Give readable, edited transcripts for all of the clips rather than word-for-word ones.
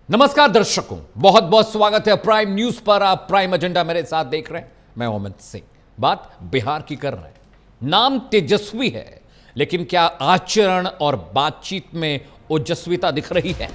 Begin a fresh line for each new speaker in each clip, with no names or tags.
नमस्कार दर्शकों, बहुत बहुत स्वागत है प्राइम न्यूज पर। आप प्राइम एजेंडा मेरे साथ देख रहे हैं। मैं अमित सिंह। बात बिहार की कर रहे हैं। नाम तेजस्वी है, लेकिन क्या आचरण और बातचीत में ओजस्विता दिख रही है?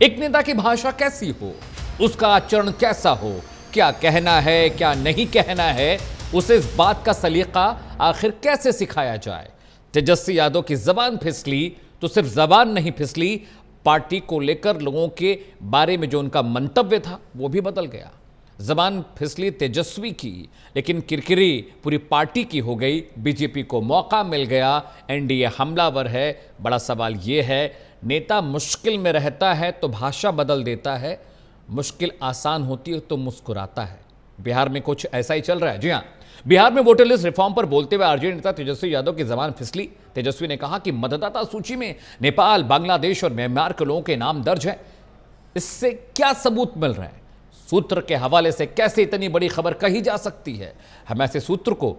एक नेता की भाषा कैसी हो, उसका आचरण कैसा हो, क्या कहना है क्या नहीं कहना है, उसे इस बात का सलीका आखिर कैसे सिखाया जाए? तेजस्वी यादव की जबान फिसली तो सिर्फ जबान नहीं फिसली, पार्टी को लेकर लोगों के बारे में जो उनका मंतव्य था वो भी बदल गया। जबान फिसली तेजस्वी की, लेकिन किरकिरी पूरी पार्टी की हो गई। बीजेपी को मौका मिल गया, एनडीए हमलावर है। बड़ा सवाल ये है, नेता मुश्किल में रहता है तो भाषा बदल देता है, मुश्किल आसान होती है तो मुस्कुराता है। बिहार में कुछ ऐसा ही चल रहा है। जी हाँ, बिहार में वोटर लिस्ट रिफॉर्म पर बोलते हुए आरजेडी नेता तेजस्वी यादव की जबान फिसली। तेजस्वी ने कहा कि मतदाता सूची में नेपाल, बांग्लादेश और म्यांमार के लोगों के नाम दर्ज है। इससे क्या सबूत मिल रहा है? सूत्र के हवाले से कैसे इतनी बड़ी खबर कही जा सकती है? हम ऐसे सूत्र को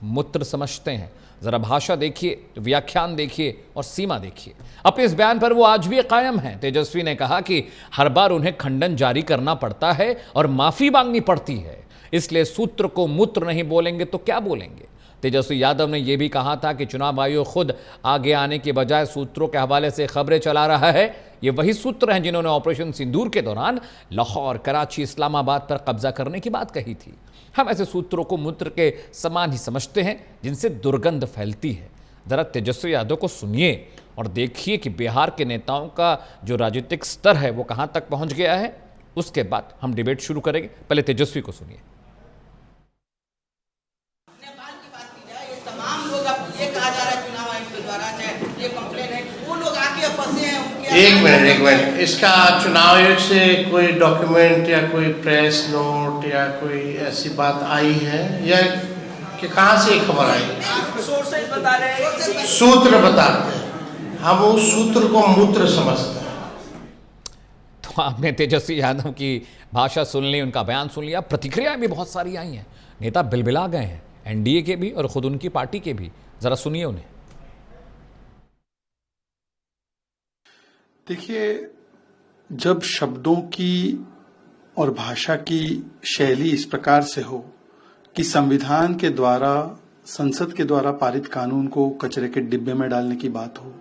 मूत्र समझते हैं। जरा भाषा देखिए, व्याख्यान देखिए और सीमा देखिए। अपने इस बयान पर वो आज भी कायम है। तेजस्वी ने कहा कि हर बार उन्हें खंडन जारी करना पड़ता है और माफी मांगनी पड़ती है, इसलिए सूत्र को मूत्र नहीं बोलेंगे तो क्या बोलेंगे? तेजस्वी यादव ने यह भी कहा था कि चुनाव आयोग खुद आगे आने के बजाय सूत्रों के हवाले से खबरें चला रहा है। ये वही सूत्र हैं जिन्होंने ऑपरेशन सिंदूर के दौरान लाहौर, कराची, इस्लामाबाद पर कब्जा करने की बात कही थी। हम ऐसे सूत्रों को मूत्र के समान ही समझते हैं जिनसे दुर्गंध फैलती है। जरा तेजस्वी यादव को सुनिए और देखिए कि बिहार के नेताओं का जो राजनीतिक स्तर है वो कहां तक पहुंच गया है। उसके बाद हम डिबेट शुरू करेंगे। पहले तेजस्वी को सुनिए।
एक मिनट, इसका चुनाव आयोग से कोई डॉक्यूमेंट या कोई प्रेस नोट या कोई ऐसी बात आई है या कि कहाँ से खबर आई?
सोर्सेज बता रहे हैं,
सूत्र बताते हैं, हम उस सूत्र को मूत्र समझते हैं।
तो आपने तेजस्वी यादव की भाषा सुन ली, उनका बयान सुन लिया। प्रतिक्रियाएं भी बहुत सारी आई हैं। नेता बिलबिला गए हैं, एनडीए के भी और खुद उनकी पार्टी के भी। जरा सुनिए उन्हें।
देखिए, जब शब्दों की और भाषा की शैली इस प्रकार से हो कि संविधान के द्वारा, संसद के द्वारा पारित कानून को कचरे के डिब्बे में डालने की बात हो,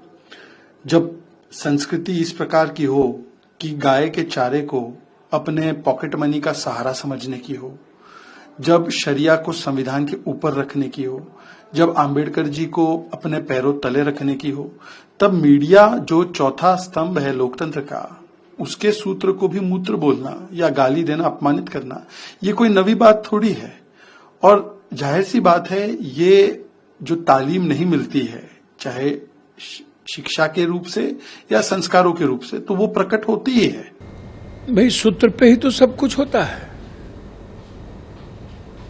जब संस्कृति इस प्रकार की हो कि गाय के चारे को अपने पॉकेट मनी का सहारा समझने की हो, जब शरिया को संविधान के ऊपर रखने की हो, जब आंबेडकर जी को अपने पैरों तले रखने की हो, तब मीडिया जो चौथा स्तंभ है लोकतंत्र का, उसके सूत्र को भी मूत्र बोलना या गाली देना, अपमानित करना, ये कोई नवी बात थोड़ी है। और जाहिर सी बात है, ये जो तालीम नहीं मिलती है, चाहे शिक्षा के रूप से या संस्कारों के रूप से, तो वो प्रकट होती ही है।
भाई, सूत्र पे ही तो सब कुछ होता है।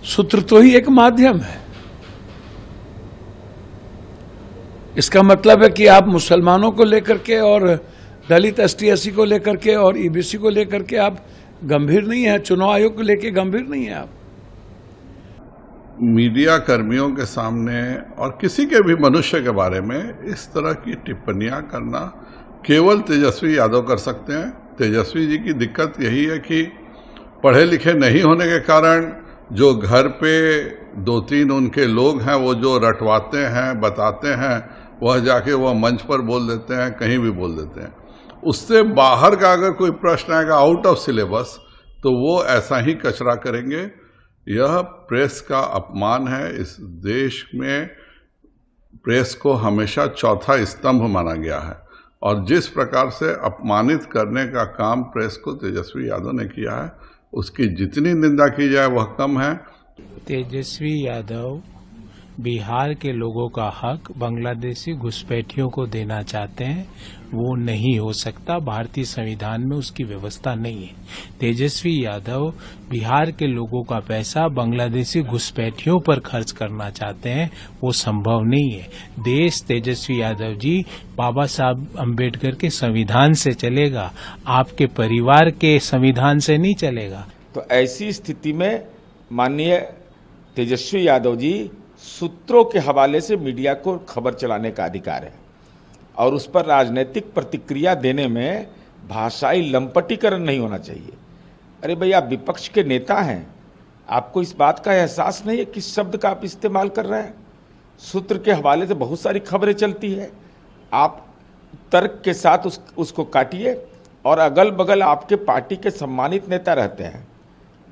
सूत्र तो ही एक माध्यम है। इसका मतलब है कि आप मुसलमानों को लेकर के और दलित ST/SC को लेकर के और EBC को लेकर के आप गंभीर नहीं है, चुनाव आयोग को लेकर गंभीर नहीं है आप।
मीडिया कर्मियों के सामने और किसी के भी मनुष्य के बारे में इस तरह की टिप्पणियां करना केवल तेजस्वी यादव कर सकते हैं। तेजस्वी जी की दिक्कत यही है कि पढ़े लिखे नहीं होने के कारण जो घर पे 2-3 उनके लोग हैं, वो जो रटवाते हैं, बताते हैं, वह जाके वह मंच पर बोल देते हैं, कहीं भी बोल देते हैं। उससे बाहर का अगर कोई प्रश्न आएगा आउट ऑफ सिलेबस, तो वो ऐसा ही कचरा करेंगे। यह प्रेस का अपमान है। इस देश में प्रेस को हमेशा चौथा स्तंभ माना गया है और जिस प्रकार से अपमानित करने का काम प्रेस को तेजस्वी यादव ने किया है, उसकी जितनी निंदा की जाए वह कम है।
तेजस्वी यादव बिहार के लोगों का हक बांग्लादेशी घुसपैठियों को देना चाहते हैं, वो नहीं हो सकता। भारतीय संविधान में उसकी व्यवस्था नहीं है। तेजस्वी यादव बिहार के लोगों का पैसा बांग्लादेशी घुसपैठियों पर खर्च करना चाहते हैं, वो संभव नहीं है। देश तेजस्वी यादव जी बाबा साहब अम्बेडकर के संविधान से चलेगा, आपके परिवार के संविधान से नहीं चलेगा।
तो ऐसी स्थिति में माननीय तेजस्वी यादव जी सूत्रों के हवाले से मीडिया को खबर चलाने का अधिकार है और उस पर राजनीतिक प्रतिक्रिया देने में भाषाई लंपटीकरण नहीं होना चाहिए। अरे भाई, आप विपक्ष के नेता हैं, आपको इस बात का एहसास नहीं है किस शब्द का आप इस्तेमाल कर रहे हैं? सूत्र के हवाले से बहुत सारी खबरें चलती है, आप तर्क के साथ उसको काटिए। और अगल बगल आपके पार्टी के सम्मानित नेता रहते हैं,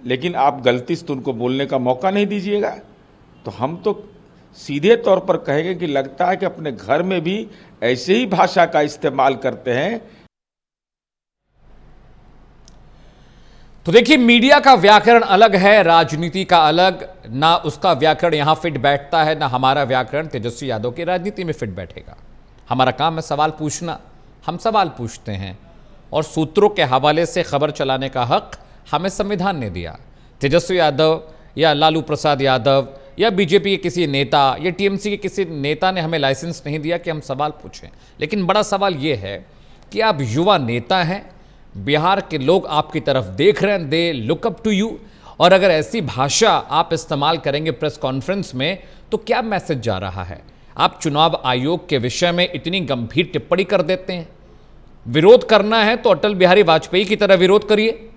लेकिन आप गलती से उनको बोलने का मौका नहीं दीजिएगा, तो हम तो सीधे तौर पर कहेंगे कि लगता है कि अपने घर में भी ऐसे ही भाषा का इस्तेमाल करते हैं।
तो देखिए, मीडिया का व्याकरण अलग है, राजनीति का अलग। ना उसका व्याकरण यहां फिट बैठता है, ना हमारा व्याकरण तेजस्वी यादव की राजनीति में फिट बैठेगा। हमारा काम है सवाल पूछना, हम सवाल पूछते हैं, और सूत्रों के हवाले से खबर चलाने का हक हमें संविधान ने दिया। तेजस्वी यादव या लालू प्रसाद यादव या बीजेपी के किसी नेता या टीएमसी के किसी नेता ने हमें लाइसेंस नहीं दिया कि हम सवाल पूछें। लेकिन बड़ा सवाल यह है कि आप युवा नेता हैं, बिहार के लोग आपकी तरफ देख रहे हैं, they look up to you, और अगर ऐसी भाषा आप इस्तेमाल करेंगे प्रेस कॉन्फ्रेंस में तो क्या मैसेज जा रहा है? आप चुनाव आयोग के विषय में इतनी गंभीर टिप्पणी कर देते हैं। विरोध करना है तो अटल बिहारी वाजपेयी की तरह विरोध करिए,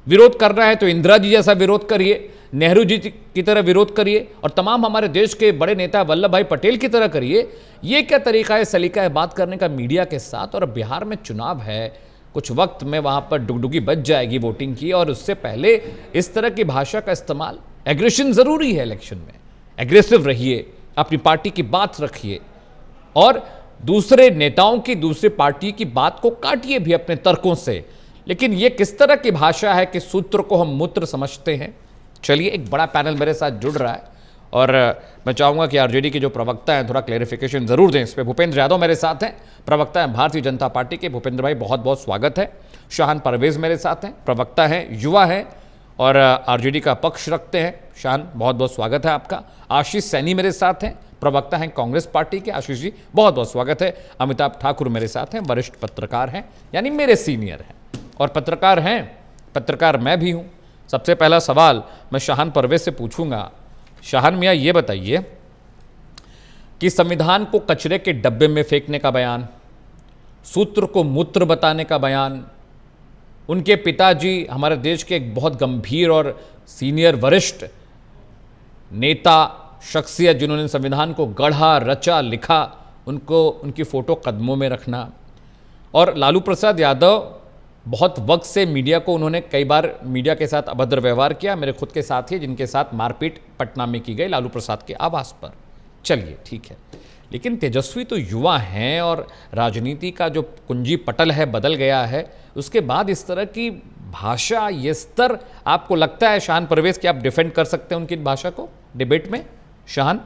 विरोध करना है तो इंदिरा जी जैसा विरोध करिए, नेहरू जी की तरह विरोध करिए, और तमाम हमारे देश के बड़े नेता वल्लभ भाई पटेल की तरह करिए। ये क्या तरीका है, सलीका है बात करने का मीडिया के साथ? और बिहार में चुनाव है, कुछ वक्त में वहाँ पर डुगडुगी बच जाएगी वोटिंग की, और उससे पहले इस तरह की भाषा का इस्तेमाल, एग्रेशन ज़रूरी है इलेक्शन में, एग्रेसिव रहिए, अपनी पार्टी की बात रखिए, और दूसरे नेताओं की, दूसरी पार्टी की बात को काटिए भी अपने तर्कों से। लेकिन ये किस तरह की भाषा है कि सूत्र को हम मूत्र समझते हैं? चलिए, एक बड़ा पैनल मेरे साथ जुड़ रहा है, और मैं चाहूँगा कि आरजेडी के जो प्रवक्ता हैं थोड़ा क्लैरिफिकेशन ज़रूर दें इस पर। भूपेंद्र यादव मेरे साथ हैं, प्रवक्ता हैं भारतीय जनता पार्टी के। भूपेंद्र भाई, बहुत बहुत स्वागत है। शाहान परवेज़ मेरे साथ हैं, प्रवक्ता हैं, युवा हैं और आरजेडी का पक्ष रखते हैं। शाहान, बहुत बहुत स्वागत है आपका। आशीष सैनी मेरे साथ हैं, प्रवक्ता हैं कांग्रेस पार्टी के। आशीष जी, बहुत बहुत स्वागत है। अमिताभ ठाकुर मेरे साथ हैं, वरिष्ठ पत्रकार हैं, यानी मेरे सीनियर हैं, और पत्रकार हैं, पत्रकार मैं भी हूँ। सबसे पहला सवाल मैं शाहान परवेज़ से पूछूंगा। शाहान मियाँ, ये बताइए कि संविधान को कचरे के डब्बे में फेंकने का बयान, सूत्र को मूत्र बताने का बयान, उनके पिताजी हमारे देश के एक बहुत गंभीर और सीनियर वरिष्ठ नेता, शख्सियत जिन्होंने संविधान को गढ़ा, रचा, लिखा, उनको, उनकी फ़ोटो कदमों में रखना, और लालू प्रसाद यादव बहुत वक्त से मीडिया को, उन्होंने कई बार मीडिया के साथ अभद्र व्यवहार किया। मेरे खुद के साथी जिनके साथ मारपीट पटना में की गई लालू प्रसाद के आवास पर। चलिए ठीक है, लेकिन तेजस्वी तो युवा हैं और राजनीति का जो कुंजी पटल है बदल गया है। उसके बाद इस तरह की भाषा, ये स्तर, आपको लगता है शाहान परवेज़ कि आप डिफेंड कर सकते हैं उनकी भाषा को डिबेट में? शाहान,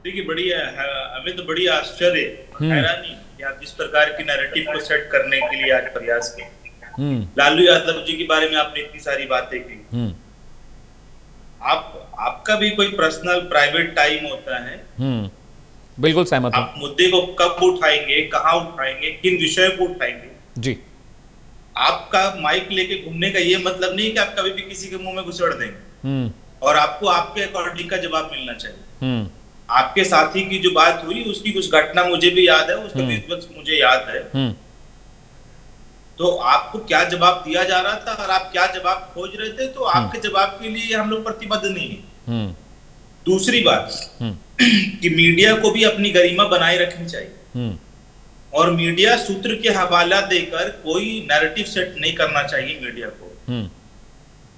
देखिए, हमें तो बड़ी आश्चर्य, हैरानी कि आप जिस प्रकार की नैरेटिव को सेट करने के लिए आज प्रयास किए। लालू यादव जी के बारे में आपने इतनी सारी बातें की। आपका भी कोई पर्सनल प्राइवेट टाइम होता है।
बिल्कुल सहमत हूं।
आप मुद्दे को कब उठाएंगे, कहां उठाएंगे, किन विषय को उठाएंगे
जी।
आपका माइक लेके घूमने का ये मतलब नहीं कि आप कभी भी किसी के मुंह में घुसड़ देंगे, और आपको आपके अकॉर्डिंग का जवाब मिलना चाहिए। आपके साथी की जो बात हुई, उसकी कुछ घटना मुझे भी याद है, उसका विजुअल्स मुझे याद है। तो आपको क्या जवाब दिया जा रहा था और आप क्या जवाब खोज रहे थे, तो आपके जवाब के लिए हम लोग प्रतिबद्ध नहीं है। दूसरी बात कि मीडिया को भी अपनी गरिमा बनाए रखनी चाहिए, और मीडिया सूत्र के हवाला देकर कोई नैरेटिव सेट नहीं करना चाहिए मीडिया को।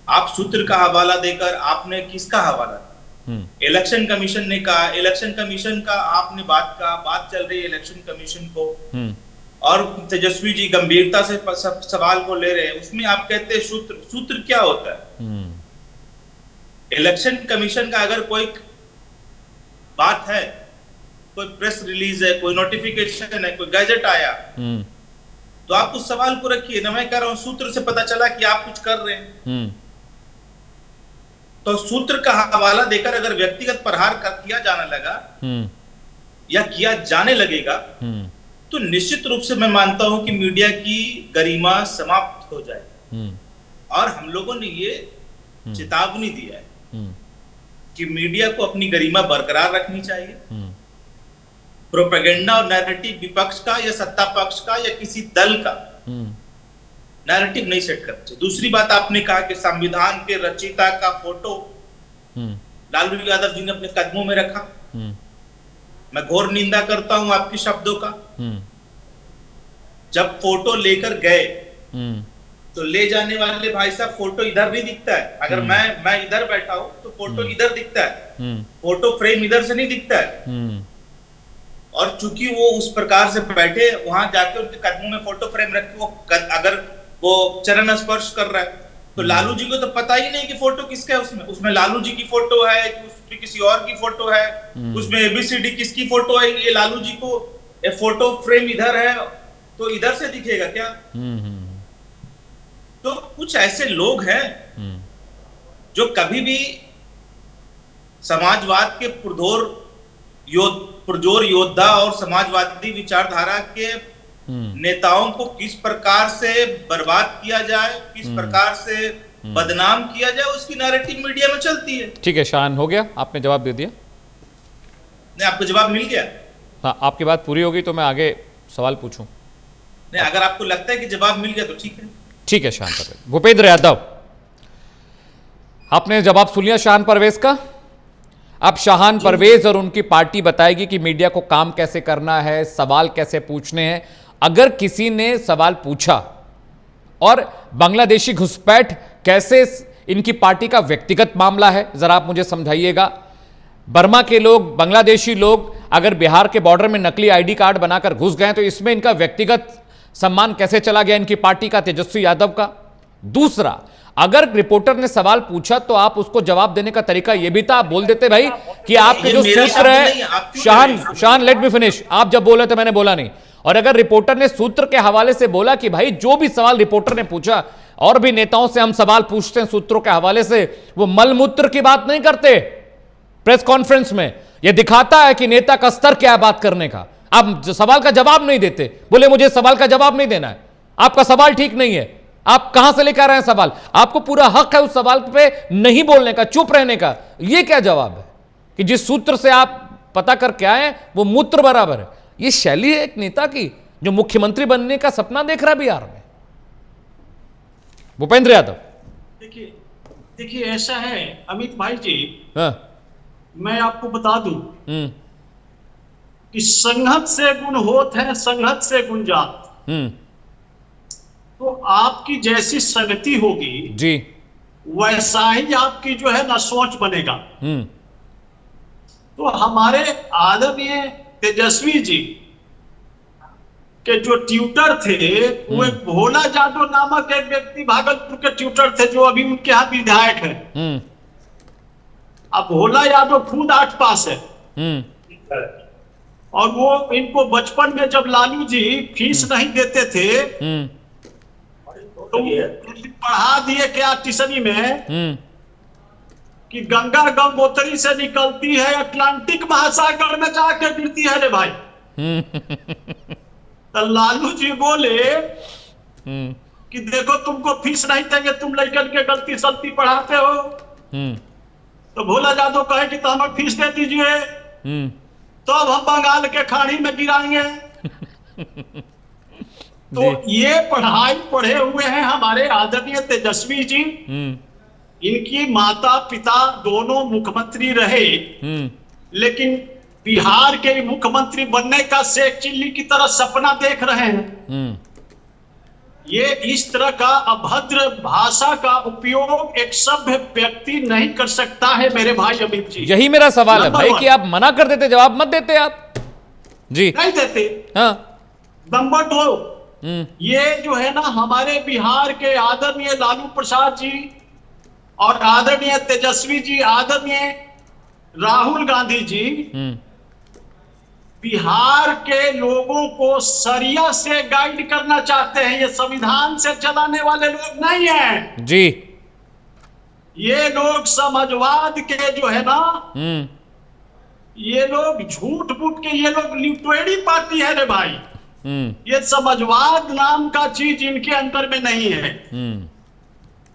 आप सूत्र का हवाला देकर आपने किसका हवाला, इलेक्शन कमीशन ने कहा, इलेक्शन कमीशन का आपने बात चल रही है इलेक्शन कमीशन को, और तेजस्वी जी गंभीरता से सवाल को ले रहे हैं, उसमें आप कहते हैं सूत्र क्या होता है? इलेक्शन कमीशन का अगर कोई बात है, कोई प्रेस रिलीज है, कोई नोटिफिकेशन है, कोई गैजेट आया, तो आप उस सवाल को रखिए ना। मैं कह रहा हूं सूत्र से पता चला कि आप कुछ कर रहे हैं, तो सूत्र का हवाला देकर अगर व्यक्तिगत प्रहार किया जाने लगा या किया जाने लगेगा, तो निश्चित रूप से मैं मानता हूं कि मीडिया की गरिमा समाप्त हो जाए। और हम लोगों ने ये चेतावनी दिया है कि मीडिया को अपनी गरिमा बरकरार रखनी चाहिए। प्रोपेगेंडा और नैरेटिव विपक्ष का या सत्ता पक्ष का या किसी दल का नैरेटिव नहीं सेट करते। दूसरी बात आपने कहा कि संविधान के रचयिता का फोटो लालू यादव जी ने अपने कदमों में रखा। मैं घोर निंदा करता हूं आपके शब्दों का। जब फोटो लेकर गए तो ले जाने वाले भाई साहब फोटो इधर नहीं दिखता है। अगर मैं इधर बैठा हूं तो फोटो इधर दिखता है, फोटो फ्रेम इधर से नहीं दिखता है। और चूंकि वो उस प्रकार से बैठे, वहां जाके उनके कदमों में फोटो फ्रेम रखे, वो अगर वो चरण स्पर्श कर रहा है तो लालू जी को तो पता ही नहीं कि फोटो किसका है। उसमें लालू जी की फोटो है, उसमें किसी और की फोटो है, उसमें ABCD किसकी फोटो है। ये लालू जी को फोटो फ्रेम इधर है तो इधर से दिखेगा क्या? तो कुछ ऐसे लोग हैं जो कभी भी समाजवाद के पुरजोर योद्धा और समाजवादी विचारधारा के नेताओं को किस प्रकार से बर्बाद किया जाए, किस प्रकार से बदनाम किया जाए, उसकी नैरेटिव मीडिया में चलती है।
ठीक है शान, हो गया, आपने जवाब दे दिया।
नहीं, आपको जवाब मिल गया?
हाँ, आपकी बात पूरी होगी तो मैं आगे सवाल पूछूं।
नहीं, अगर आपको लगता है कि जवाब मिल गया तो ठीक है।
ठीक है शान परवेज। भूपेंद्र यादव, आपने जवाब सुन लिया शान परवेज का। अब शाहान परवेज और उनकी पार्टी बताएगी कि मीडिया को काम कैसे करना है, सवाल कैसे पूछने हैं। अगर किसी ने सवाल पूछा और बांग्लादेशी घुसपैठ कैसे इनकी पार्टी का व्यक्तिगत मामला है, जरा आप मुझे समझाइएगा। बर्मा के लोग, बांग्लादेशी लोग अगर बिहार के बॉर्डर में नकली ID कार्ड बनाकर घुस गए तो इसमें इनका व्यक्तिगत सम्मान कैसे चला गया इनकी पार्टी का, तेजस्वी यादव का। दूसरा, अगर रिपोर्टर ने सवाल पूछा तो आप उसको जवाब देने का तरीका यह भी था, आप बोल देते भाई कि आपके जो सूत्र है, शान लेट मी फिनिश, आप जब बोले थे मैंने बोला नहीं। और अगर रिपोर्टर ने सूत्र के हवाले से बोला कि भाई जो भी सवाल रिपोर्टर ने पूछा, और भी नेताओं से हम सवाल पूछते हैं सूत्रों के हवाले से, वो मलमूत्र की बात नहीं करते प्रेस कॉन्फ्रेंस में। यह दिखाता है कि नेता का स्तर क्या है बात करने का। आप सवाल का जवाब नहीं देते, बोले मुझे सवाल का जवाब नहीं देना है, आपका सवाल ठीक नहीं है, आप कहां से लेकर आ रहे हैं सवाल, आपको पूरा हक है उस सवाल पे नहीं बोलने का, चुप रहने का। यह क्या जवाब है कि जिस सूत्र से आप पता करके आए वो मूत्र बराबर है? यह शैली है एक नेता की जो मुख्यमंत्री बनने का सपना देख रहा है बिहार में। भूपेंद्र यादव,
देखिए ऐसा है अमित भाई जी,
हाँ,
मैं आपको बता दूं कि संगत से गुण होत है, संगत से गुण जात। तो आपकी जैसी संगति होगी
जी,
वैसा ही आपकी जो है ना सोच बनेगा। तो हमारे आदरणीय तेजस्वी जी के जो ट्यूटर थे वो एक भोला जादव नामक एक व्यक्ति भागलपुर के ट्यूटर थे जो अभी उनके यहाँ विधायक है। अब भोला यादव खुद 8 पास है और वो इनको बचपन में जब लालू जी फीस नहीं देते थे तो पढ़ा दिए क्या टिशनी में कि गंगा गंगोत्री से निकलती है, अटलांटिक महासागर में जाके गिरती है रे भाई। तो लालू जी बोले कि देखो तुमको फीस नहीं देंगे, तुम लड़कन के गलती सलती पढ़ाते हो। तो भोला यादव कहे कि तो हमें फीस दे दीजिए तो अब हम बंगाल के खाड़ी में गिराएंगे। तो ये पढ़ाई पढ़े हुए हैं हमारे आदरणीय तेजस्वी जी। इनकी माता पिता दोनों मुख्यमंत्री रहे, लेकिन बिहार के मुख्यमंत्री बनने का शेख चिल्ली की तरह सपना देख रहे हैं। ये इस तरह का अभद्र भाषा का उपयोग एक सभ्य व्यक्ति नहीं कर सकता है मेरे भाई अमित जी।
यही मेरा सवाल है भाई कि आप मना कर देते, जवाब मत देते आप जी,
नहीं देते।
हाँ,
नंबर 2, ये जो है ना हमारे बिहार के आदरणीय लालू प्रसाद जी और आदरणीय तेजस्वी जी, आदरणीय राहुल गांधी जी बिहार के लोगों को सरिया से गाइड करना चाहते हैं। ये संविधान से चलाने वाले लोग नहीं हैं
जी।
ये लोग समाजवाद के जो है ना, ये लोग झूठ मूठ के, ये लोग लिटरेरी पार्टी है रे भाई। ये समाजवाद नाम का चीज इनके अंदर में नहीं है।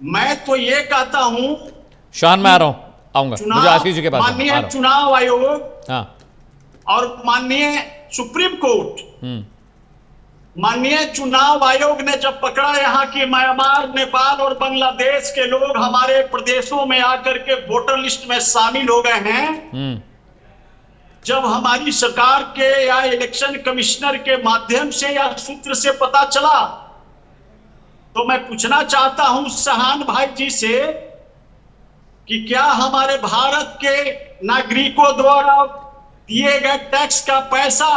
मैं तो ये कहता हूं,
शान मैं आ रहा हूं, आऊंगा, मुझे आशीष जी के पास
माननीय चुनाव आयोग
हाँ,
और माननीय सुप्रीम कोर्ट माननीय चुनाव आयोग ने जब पकड़ा यहाँ की म्यांमार, नेपाल और बांग्लादेश के लोग हमारे प्रदेशों में आकर के वोटर लिस्ट में शामिल हो गए हैं, जब हमारी सरकार के या इलेक्शन कमिश्नर के माध्यम से या सूत्र से पता चला, तो मैं पूछना चाहता हूं शहान भाई जी से कि क्या हमारे भारत के नागरिकों द्वारा दिए गए टैक्स का पैसा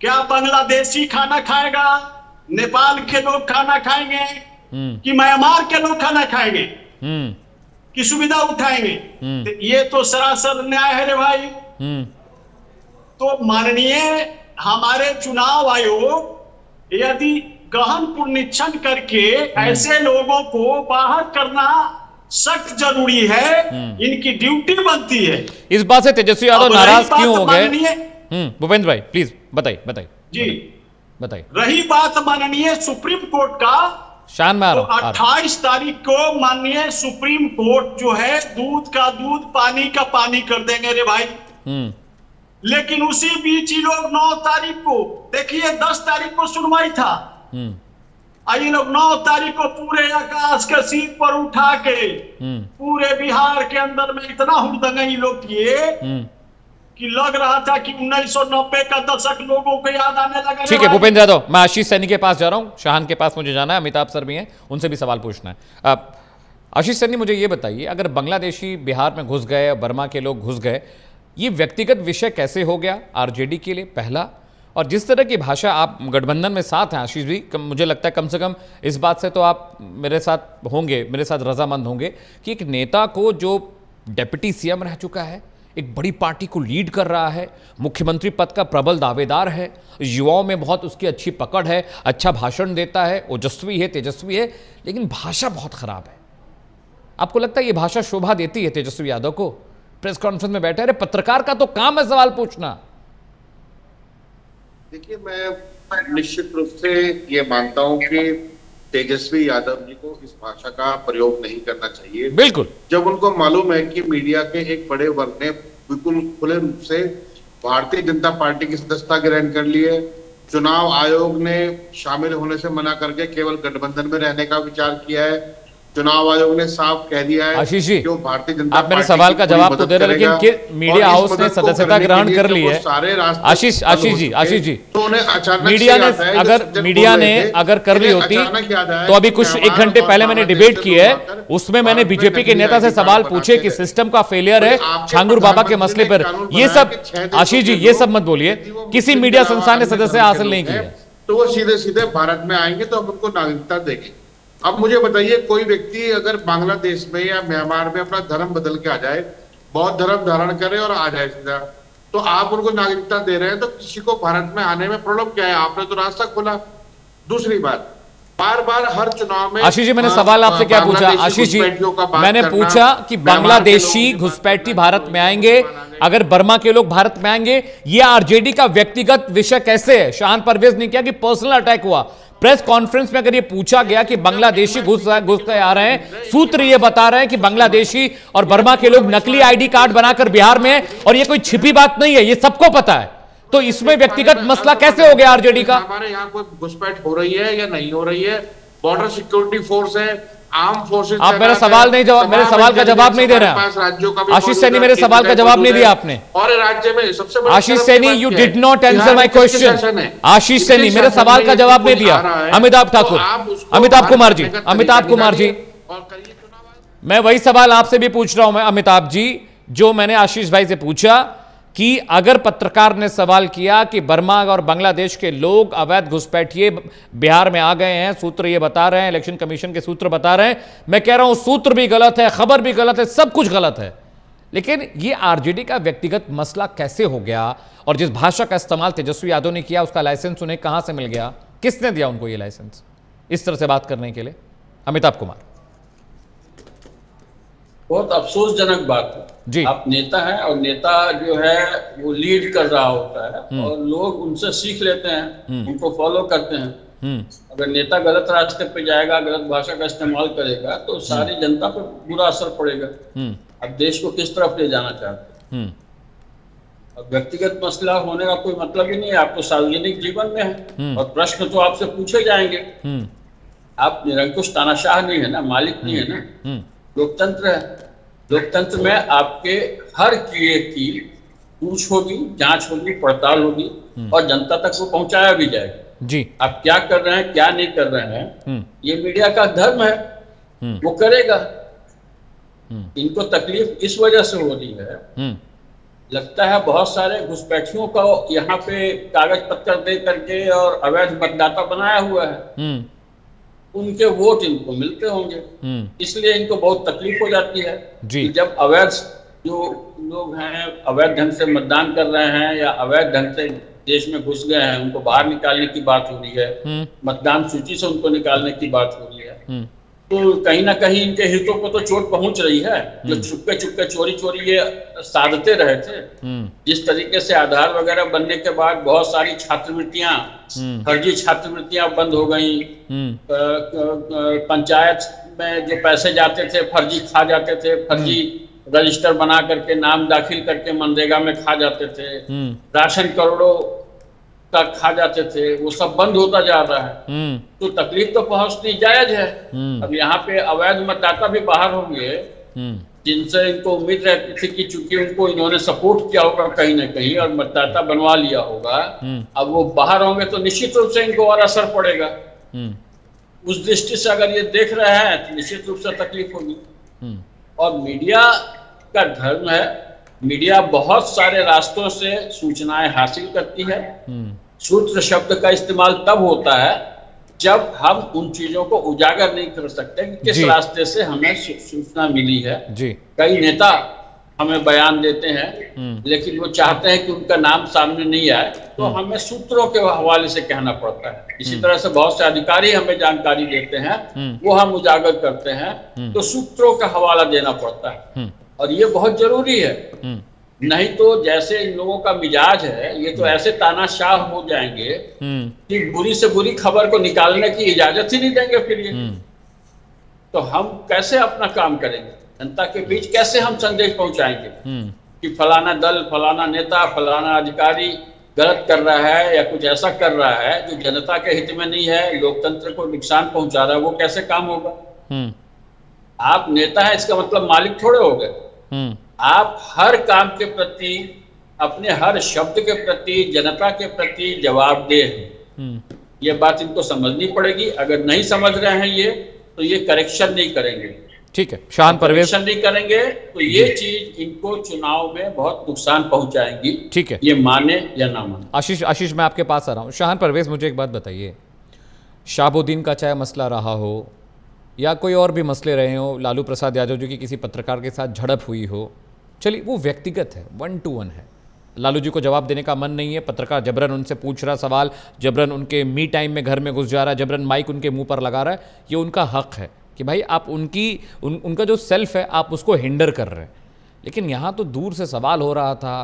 क्या बांग्लादेशी खाना खाएगा, नेपाल के लोग खाना खाएंगे कि म्यांमार के लोग खाना खाएंगे की सुविधा उठाएंगे? तो ये तो सरासर न्याय है रे भाई। तो माननीय हमारे चुनाव आयोग यदि गहन पुनरीक्षण करके ऐसे लोगों को बाहर करना सख्त जरूरी है, इनकी ड्यूटी बनती है।
इस बात से तेजस्वी यादव नाराज क्यों हो गए? भूपेंद्र भाई प्लीज बताइए
जी
बताइए।
रही बात माननीय सुप्रीम कोर्ट का,
शान में आ रहा हूं,
28 तारीख को माननीय सुप्रीम कोर्ट जो है दूध का दूध पानी का पानी कर देंगे रे भाई। लेकिन उसी बीच ही लोग 9 तारीख को, देखिए 10 तारीख को सुनवाई था, ये लोग 9 तारीख को पूरे आकाश के सीट पर उठा के पूरे बिहार के अंदर में इतना हुड़दंग लोग किए कि लग रहा था कि 1990 का दशक लोगों को याद आने लगा।
ठीक है भूपेंद्र यादव, मैं आशीष सैनी के पास जा रहा हूं, शाहान के पास मुझे जाना है, अमिताभ सर भी हैं, उनसे भी सवाल पूछना है। आशीष सैनी मुझे ये बताइए, अगर बांग्लादेशी बिहार में घुस गए, बर्मा के लोग घुस गए, ये व्यक्तिगत विषय कैसे हो गया आरजेडी के लिए? पहला, और जिस तरह की भाषा, आप गठबंधन में साथ हैं आशीष भी, मुझे लगता है कम से कम इस बात से तो आप मेरे साथ होंगे, मेरे साथ रजामंद होंगे कि एक नेता को जो डिप्टी सीएम रह चुका है, एक बड़ी पार्टी को लीड कर रहा है, मुख्यमंत्री पद का प्रबल दावेदार है, युवाओं में बहुत उसकी अच्छी पकड़ है, अच्छा भाषण देता है, ओजस्वी है, तेजस्वी है, लेकिन भाषा बहुत खराब है। आपको लगता है ये भाषा शोभा देती है तेजस्वी यादव को? प्रेस कॉन्फ्रेंस में बैठे, अरे पत्रकार का तो काम है सवाल पूछना।
देखिए, मैं निश्चित रूप से ये मानता हूं कि तेजस्वी यादव जी को इस भाषा का प्रयोग नहीं करना चाहिए।
बिल्कुल,
जब उनको मालूम है कि मीडिया के एक बड़े वर्ग ने बिल्कुल खुले रूप से भारतीय जनता पार्टी की सदस्यता ग्रहण कर ली है, चुनाव आयोग ने शामिल होने से मना करके केवल गठबंधन में रहने का विचार किया है, चुनाव आयोग ने साफ कह दिया है
आशीष जी,
कि भारतीय जनता
आप मेरे सवाल का जवाब तो दे रहे, लेकिन मीडिया हाउस ने सदस्यता ग्रहण कर ली है। आशीष जी, मीडिया ने अगर कर ली होती तो अभी कुछ 1 घंटे पहले मैंने डिबेट की है, उसमें मैंने बीजेपी के नेता से सवाल पूछे कि सिस्टम का फेलियर है छांगुर बाबा के मसले पर। ये सब आशीष जी, ये सब मत बोलिए, किसी मीडिया संस्थान ने सदस्यता हासिल नहीं की है।
तो वो सीधे सीधे भारत में आएंगे तो हम उनको नागरिकता देंगे। अब मुझे बताइए, कोई व्यक्ति अगर बांग्लादेश में या म्यांमार में अपना धर्म बदल के आ जाए, बौद्ध धर्म धारण करे और आ जाए सीधा, तो आप उनको नागरिकता दे रहे हैं, तो किसी को भारत में आने में प्रॉब्लम क्या है? आपने तो रास्ता खोला। दूसरी बात, बार बार हर चुनाव में
आशीष जी, मैंने सवाल आपसे क्या पूछा? आशीष जी, मैंने पूछा कि बांग्लादेशी घुसपैठी भारत में आएंगे, अगर बर्मा के लोग भारत में आएंगे, ये आरजेडी का व्यक्तिगत विषय कैसे है? शाहान परवेज ने किया कि पर्सनल अटैक हुआ। प्रेस कॉन्फ्रेंस में अगर ये पूछा गया कि बांग्लादेशी घुस के आ रहे हैं, सूत्र ये बता रहे हैं कि बांग्लादेशी और बर्मा के लोग नकली आईडी कार्ड बनाकर बिहार में है, और ये कोई छिपी बात नहीं है, ये सबको पता है, तो इसमें व्यक्तिगत मसला कैसे हो गया आरजेडी का?
हमारे यहाँ कोई घुसपैठ हो रही है या नहीं हो रही है? बॉर्डर सिक्योरिटी फोर्स है, आर्म फोर्सेस।
आप मेरे सवाल नहीं जवाब, मेरे सवाल का जवाब नहीं दे रहे हैं आशीष सैनी, मेरे सवाल का जवाब नहीं दिया आपने।
और राज्य में सबसे
Ashish Saini, you did not answer my question. Ashish Saini, मेरे सवाल का जवाब नहीं दिया। अमिताभ ठाकुर, अमिताभ कुमार जी, मैं वही सवाल आपसे भी पूछ रहा हूं मैं अमिताभ जी, जो मैंने आशीष भाई से पूछा कि अगर पत्रकार ने सवाल किया कि बर्मा और बांग्लादेश के लोग अवैध घुसपैठिए बिहार में आ गए हैं, सूत्र ये बता रहे हैं, इलेक्शन कमीशन के सूत्र बता रहे हैं, मैं कह रहा हूं सूत्र भी गलत है, खबर भी गलत है, सब कुछ गलत है, लेकिन ये आरजेडी का व्यक्तिगत मसला कैसे हो गया? और जिस भाषा का इस्तेमाल तेजस्वी यादव ने किया, उसका लाइसेंस उन्हें कहां से मिल गया? किसने दिया उनको ये लाइसेंस इस तरह से बात करने के लिए? अमिताभ कुमार।
बहुत अफसोसजनक बात है
जी।
आप नेता हैं और नेता जो है वो लीड कर रहा होता है और लोग उनसे सीख लेते हैं, उनको फॉलो करते हैं। अगर नेता गलत रास्ते पे जाएगा, गलत भाषा का इस्तेमाल करेगा, तो सारी जनता पर बुरा असर पड़ेगा। अब देश को किस तरफ ले जाना चाहते हैं? व्यक्तिगत मसला होने का कोई मतलब ही नहीं है, आप तो सार्वजनिक जीवन में है और प्रश्न तो आपसे पूछे जाएंगे। आप निरंकुश तानाशाह नहीं है ना, मालिक नहीं है ना, लोकतंत्र है। लोकतंत्र में आपके हर क्रिया की पूछ होगी, जांच होगी, पड़ताल होगी और जनता तक वो पहुंचाया भी जाएगा
जी।
आप क्या कर रहे हैं, क्या नहीं कर रहे हैं, ये मीडिया का धर्म है, वो करेगा। इनको तकलीफ इस वजह से हो रही है, लगता है बहुत सारे घुसपैठियों का यहाँ पे कागज पत्र दे करके और अवैध मतदाता बनाया हुआ है, उनके वोट इनको मिलते होंगे, इसलिए इनको बहुत तकलीफ हो जाती है कि जब अवैध जो लोग हैं अवैध ढंग से मतदान कर रहे हैं या अवैध ढंग से देश में घुस गए हैं, उनको बाहर निकालने की बात हो रही है, मतदान सूची से उनको निकालने की बात हो रही है, तो कहीं ना कहीं इनके हितों को तो चोट पहुंच रही है। जो चुपके चुपके चोरी चोरी ये साधते रहे थे, जिस तरीके से आधार वगैरह बनने के बाद बहुत सारी छात्रवृत्तियां, फर्जी छात्रवृत्तियां बंद हो गई, पंचायत में जो पैसे जाते थे फर्जी खा जाते थे, फर्जी रजिस्टर बना करके नाम दाखिल करके मनरेगा में खा जाते थे, राशन करोड़ों का खा जाते थे, वो सब बंद होता जा रहा है, तो तकलीफ तो पहुंचनी जायज है। अब यहाँ पे अवैध मतदाता भी बाहर होंगे जिनसे इनको उम्मीद रहती थी कि चूंकि उनको इन्होंने सपोर्ट किया होगा कहीं ना कहीं और मतदाता बनवा लिया होगा, अब वो बाहर होंगे तो निश्चित रूप से इनको और असर पड़ेगा। उस दृष्टि से अगर ये देख रहे हैं तो निश्चित रूप से तकलीफ होगी। और मीडिया का धर्म है, मीडिया बहुत सारे रास्तों से सूचनाएं हासिल करती है। सूत्र शब्द का इस्तेमाल तब होता है जब हम उन चीजों को उजागर नहीं कर सकते कि किस रास्ते से हमें सूचना मिली है। कई नेता हमें बयान देते हैं लेकिन वो चाहते हैं कि उनका नाम सामने नहीं आए, तो हमें सूत्रों के हवाले से कहना पड़ता है। इसी तरह से बहुत से अधिकारी हमें जानकारी देते हैं, वो हम उजागर करते हैं, तो सूत्रों का हवाला देना पड़ता है और ये बहुत जरूरी है। नहीं तो जैसे इन लोगों का मिजाज है, ये तो ऐसे तानाशाह हो जाएंगे कि बुरी से बुरी खबर को निकालने की इजाजत ही नहीं देंगे फिर ये। तो हम कैसे अपना काम करेंगे, जनता के बीच कैसे हम संदेश पहुंचाएंगे कि फलाना दल, फलाना नेता, फलाना अधिकारी गलत कर रहा है या कुछ ऐसा कर रहा है जो जनता के हित में नहीं है, लोकतंत्र को नुकसान पहुंचा रहा है, वो कैसे काम होगा। आप नेता है इसका मतलब मालिक थोड़े हो गए। आप हर काम के प्रति, अपने हर शब्द के प्रति, जनता के प्रति जवाबदेह हैं। ये बात इनको समझनी पड़ेगी। अगर नहीं समझ रहे हैं ये, तो ये करेक्शन नहीं करेंगे।
ठीक है, शान परवेज
करेक्शन नहीं करेंगे तो ये चीज इनको चुनाव में बहुत नुकसान पहुंचाएगी।
ठीक है,
ये माने या ना माने।
आशीष मैं आपके पास आ रहा हूँ। शान परवेज, मुझे एक बात बताइए, शाहबुद्दीन का चाहे मसला रहा हो या कोई और भी मसले रहे हो, लालू प्रसाद यादव जी की किसी पत्रकार के साथ झड़प हुई हो, चलिए वो व्यक्तिगत है, 1 to 1 है। लालू जी को जवाब देने का मन नहीं है, पत्रकार जबरन उनसे पूछ रहा सवाल, जबरन उनके मी टाइम में घर में घुस जा रहा है, जबरन माइक उनके मुंह पर लगा रहा है, ये उनका हक है कि भाई आप उनका जो सेल्फ है आप उसको हिंडर कर रहे हैं। लेकिन यहाँ तो दूर से सवाल हो रहा था,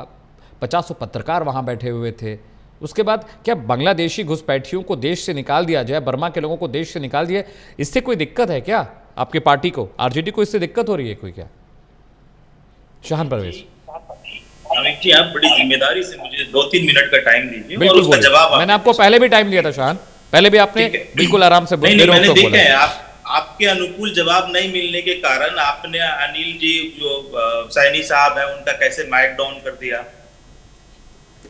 50 पत्रकार वहाँ बैठे हुए थे। उसके बाद क्या बांग्लादेशी घुसपैठियों को देश से निकाल दिया जाए, बर्मा के लोगों को देश से निकाल दिया, इससे कोई दिक्कत है क्या आपके पार्टी को, आरजेडी को इससे दिक्कत हो रही है कोई क्या? शाहन परवेज
अमित जी, आप बड़ी जिम्मेदारी से मुझे 2-3 मिनट का टाइम दीजिए।
बिल्कुल, उसका जवाब मैंने आपको पहले भी टाइम दिया था शाहन, पहले भी आपने बिल्कुल आराम से
मैंने देखा है। आपके अनुकूल जवाब नहीं मिलने के कारण आपने अनिल जी जो सैनी साहब है उनका कैसे माइक डाउन कर दिया।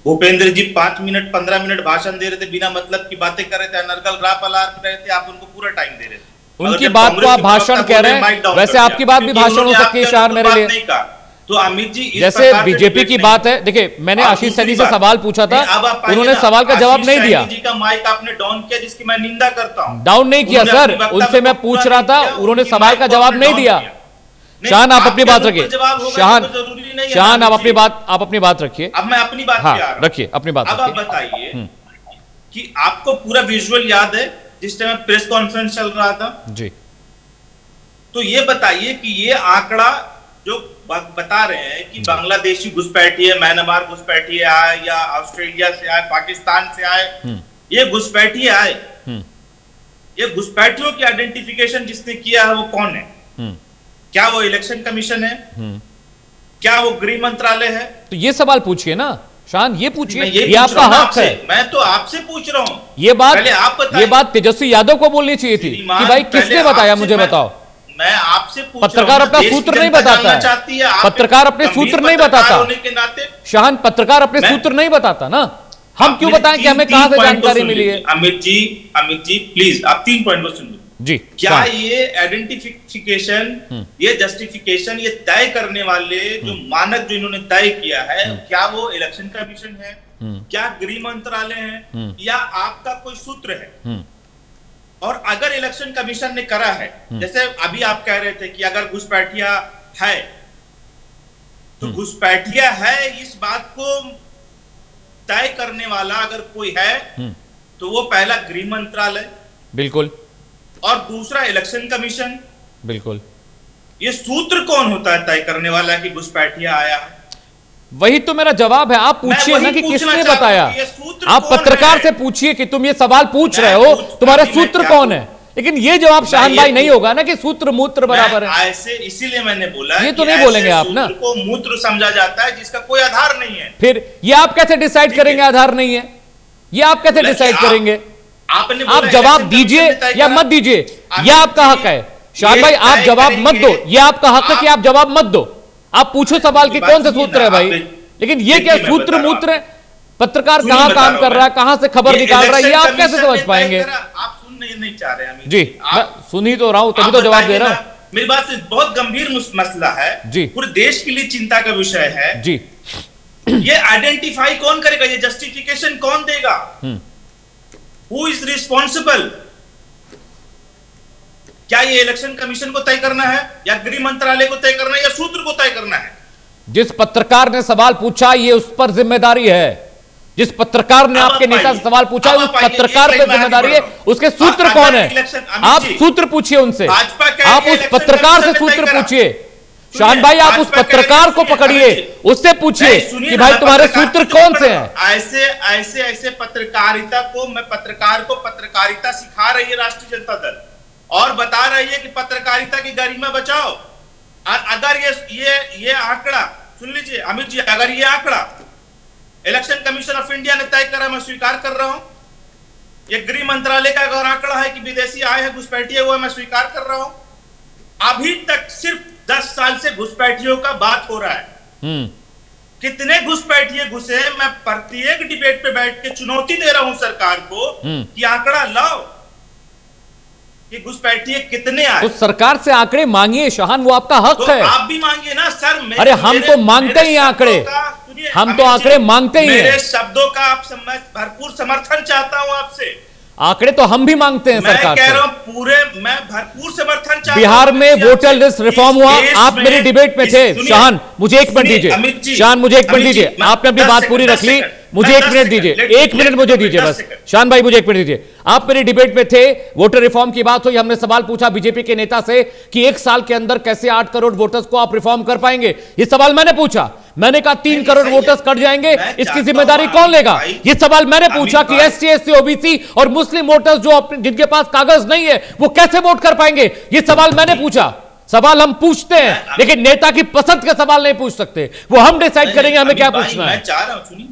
भूपेंद्र जी 5 मिनट 15 मिनट भाषण दे रहे थे, बिना मतलब की बातें कर रहे थे, अनर्गल रापला रहे थे, आप उनको पूरा टाइम दे रहे थे।
उनकी बात को आप भाषण कह रहे हैं, वैसे आपकी बात भी भाषण हो सकती है शान मेरे लिए।
तो अमित जी
जैसे बीजेपी की बात है, देखिए मैंने आशीष सैनी से सवाल पूछा था, उन्होंने सवाल का जवाब नहीं दिया।
जी का माइक आपने डाउन किया जिसकी मैं निंदा करता हूं।
डाउन नहीं किया सर, उनसे मैं पूछ रहा था, उन्होंने सवाल का जवाब नहीं दिया। शान आप अपनी बात रखिए, शान आप अपनी बात रखिए।
अब मैं अपनी बात
हाँ रखिए, अपनी बात।
अब आप बताइए कि आपको पूरा विजुअल याद है जिस टाइम प्रेस कॉन्फ्रेंस चल रहा था
जी,
तो ये बताइए कि ये आंकड़ा जो बता रहे हैं कि बांग्लादेशी घुसपैठिए, म्यांमार घुसपैठिए आए या ऑस्ट्रेलिया से आए, पाकिस्तान से आए, ये घुसपैठिए आए, ये घुसपैठियों की आइडेंटिफिकेशन जिसने किया है वो कौन है? क्या वो इलेक्शन कमीशन है? क्या वो गृह मंत्रालय है?
तो ये सवाल पूछिए ना शान, ये पूछिए,
मैं
ये आपका हक है।
मैं तो आपसे पूछ रहा हूं।
ये
पहले
बात तेजस्वी यादव को बोलनी चाहिए थी कि भाई किसने बताया, मुझे बताओ।
मैं आपसे पूछ
पत्रकार अपना सूत्र नहीं बताता है, पत्रकार अपने सूत्र नहीं बताता शान, पत्रकार अपने सूत्र नहीं बताता ना, हम क्यों बताएं कि हमें कहां से जानकारी मिली है?
अमित जी प्लीज आप 3 पॉइंट को सुन लो
जी।
क्या ये आइडेंटिफिकेशन, ये जस्टिफिकेशन, ये तय करने वाले जो मानक जो इन्होंने तय किया है, क्या वो इलेक्शन कमीशन है, क्या गृह मंत्रालय है, या आपका कोई सूत्र है? और अगर इलेक्शन कमीशन ने करा है, जैसे अभी आप कह रहे थे कि अगर घुसपैठिया है, तो घुसपैठिया है इस बात को तय करने वाला अगर कोई है तो वो पहला गृह मंत्रालय,
बिल्कुल,
और दूसरा इलेक्शन कमीशन,
बिल्कुल।
ये सूत्र कौन होता है तय करने वाला कि घुसपैठिया आया है?
वही तो मेरा जवाब है, आप पूछिए ना कि किसने बताया। आप पत्रकार से पूछिए कि तुम ये सवाल पूछ रहे हो, तुम्हारा सूत्र कौन है, लेकिन ये जवाब शाहन भाई नहीं होगा ना कि सूत्र मूत्र बराबर है।
ऐसे इसीलिए मैंने बोला
ये तो नहीं बोलेंगे आप ना,
को मूत्र समझा जाता है जिसका कोई आधार नहीं है।
फिर ये आप कैसे डिसाइड करेंगे आधार नहीं है? ये आप कैसे डिसाइड करेंगे? आप जवाब दीजिए या मत दीजिए, यह आपका हक है। शाहन भाई आप जवाब मत दो, यह आपका हक है कि आप जवाब मत दो। आप पूछो सवाल कि कौन सा सूत्र है भाई, लेकिन ये क्या सूत्र मूत्र है? पत्रकार कहां काम कर रहा है, कहां से खबर निकाल रहा है, ये आप कैसे समझ पाएंगे?
आप सुन नहीं चाह रहे हैं
जी, मैं सुन ही तो रहा हूं, तभी तो जवाब दे रहा हूं।
मेरी बात से बहुत गंभीर मसला है
जी,
पूरे देश के लिए चिंता का विषय है
जी।
ये आइडेंटिफाई कौन करेगा, ये जस्टिफिकेशन कौन देगा? Who is responsible? क्या ये इलेक्शन कमीशन को तय करना है, या गृह मंत्रालय को तय करना है, या सूत्र को तय करना है?
जिस पत्रकार ने सवाल पूछा ये उस पर जिम्मेदारी है, जिस पत्रकार ने आपके नेता से सवाल पूछा उस पत्रकार पर जिम्मेदारी है। उसके सूत्र कौन है? आप सूत्र पूछिए उनसे, आप उस पत्रकार से सूत्र पूछिए। शाहन भाई आप उस पत्रकार को पकड़िए, उससे पूछिए कि भाई तुम्हारे सूत्र कौन से हैं?
ऐसे पत्रकारिता को, मैं पत्रकार को पत्रकारिता सिखा रही है राष्ट्रीय जनता दल, और बता रही है कि पत्रकारिता की गरिमा बचाओ। अगर ये आंकड़ा सुन लीजिए अमित जी, अगर ये आंकड़ा इलेक्शन कमीशन ऑफ इंडिया ने तय करा, मैं स्वीकार कर रहा हूं। ये गृह मंत्रालय का अगर आंकड़ा है कि विदेशी आए हैं, घुसपैठिए हुए, मैं स्वीकार कर रहा हूं। अभी तक सिर्फ 10 साल से घुसपैठियों का बात हो रहा है। कितने घुसपैठिए घुसे? मैं प्रत्येक डिबेट पे बैठ के चुनौती दे रहा हूं सरकार को कि आंकड़ा लाओ कि घुसपैठिए कितने आए।
तो सरकार से आंकड़े मांगिए शाहन, वो आपका हक
तो
है।
आप भी मांगिए ना सर।
अरे हम तो मांगते ही आंकड़े, हम तो आंकड़े मांगते ही हैं।
मेरे शब्दों का आप भरपूर समर्थन चाहता हूं आपसे।
आंकड़े तो हम भी मांगते हैं सरकार से।
मैं कह रहा हूं मैं भरपूर समर्थन चाहता हूं।
बिहार में वोटर लिस्ट रिफॉर्म हुआ, आप मेरी डिबेट में थे। शाहन मुझे 1 मिनट दीजिए, शाहन मुझे 1 मिनट दीजिए, आपने अपनी बात पूरी रख ली, मुझे 1 मिनट दीजिए, 1 मिनट मुझे दीजिए बस। शाहन भाई मुझे 1 मिनट दीजिए। आप मेरी डिबेट में थे, वोटर रिफॉर्म की बात हुई, हमने सवाल पूछा बीजेपी के नेता से कि 1 साल के अंदर कैसे 8 करोड़ वोटर्स को आप रिफॉर्म कर पाएंगे। ये सवाल मैंने पूछा, मैंने कहा 3 करोड़ वोटर्स कट जाएंगे, इसकी जिम्मेदारी कौन लेगा? ये सवाल मैंने पूछा कि SC SC OBC और मुस्लिम वोटर्स जो जिनके पास कागज नहीं है वो कैसे वोट कर पाएंगे? ये सवाल मैंने पूछा। सवाल हम पूछते हैं लेकिन नेता की पसंद के सवाल नहीं पूछ सकते, वो हम डिसाइड करेंगे हमें क्या पूछना है।
मैं चाह रहा हूं, सुनिए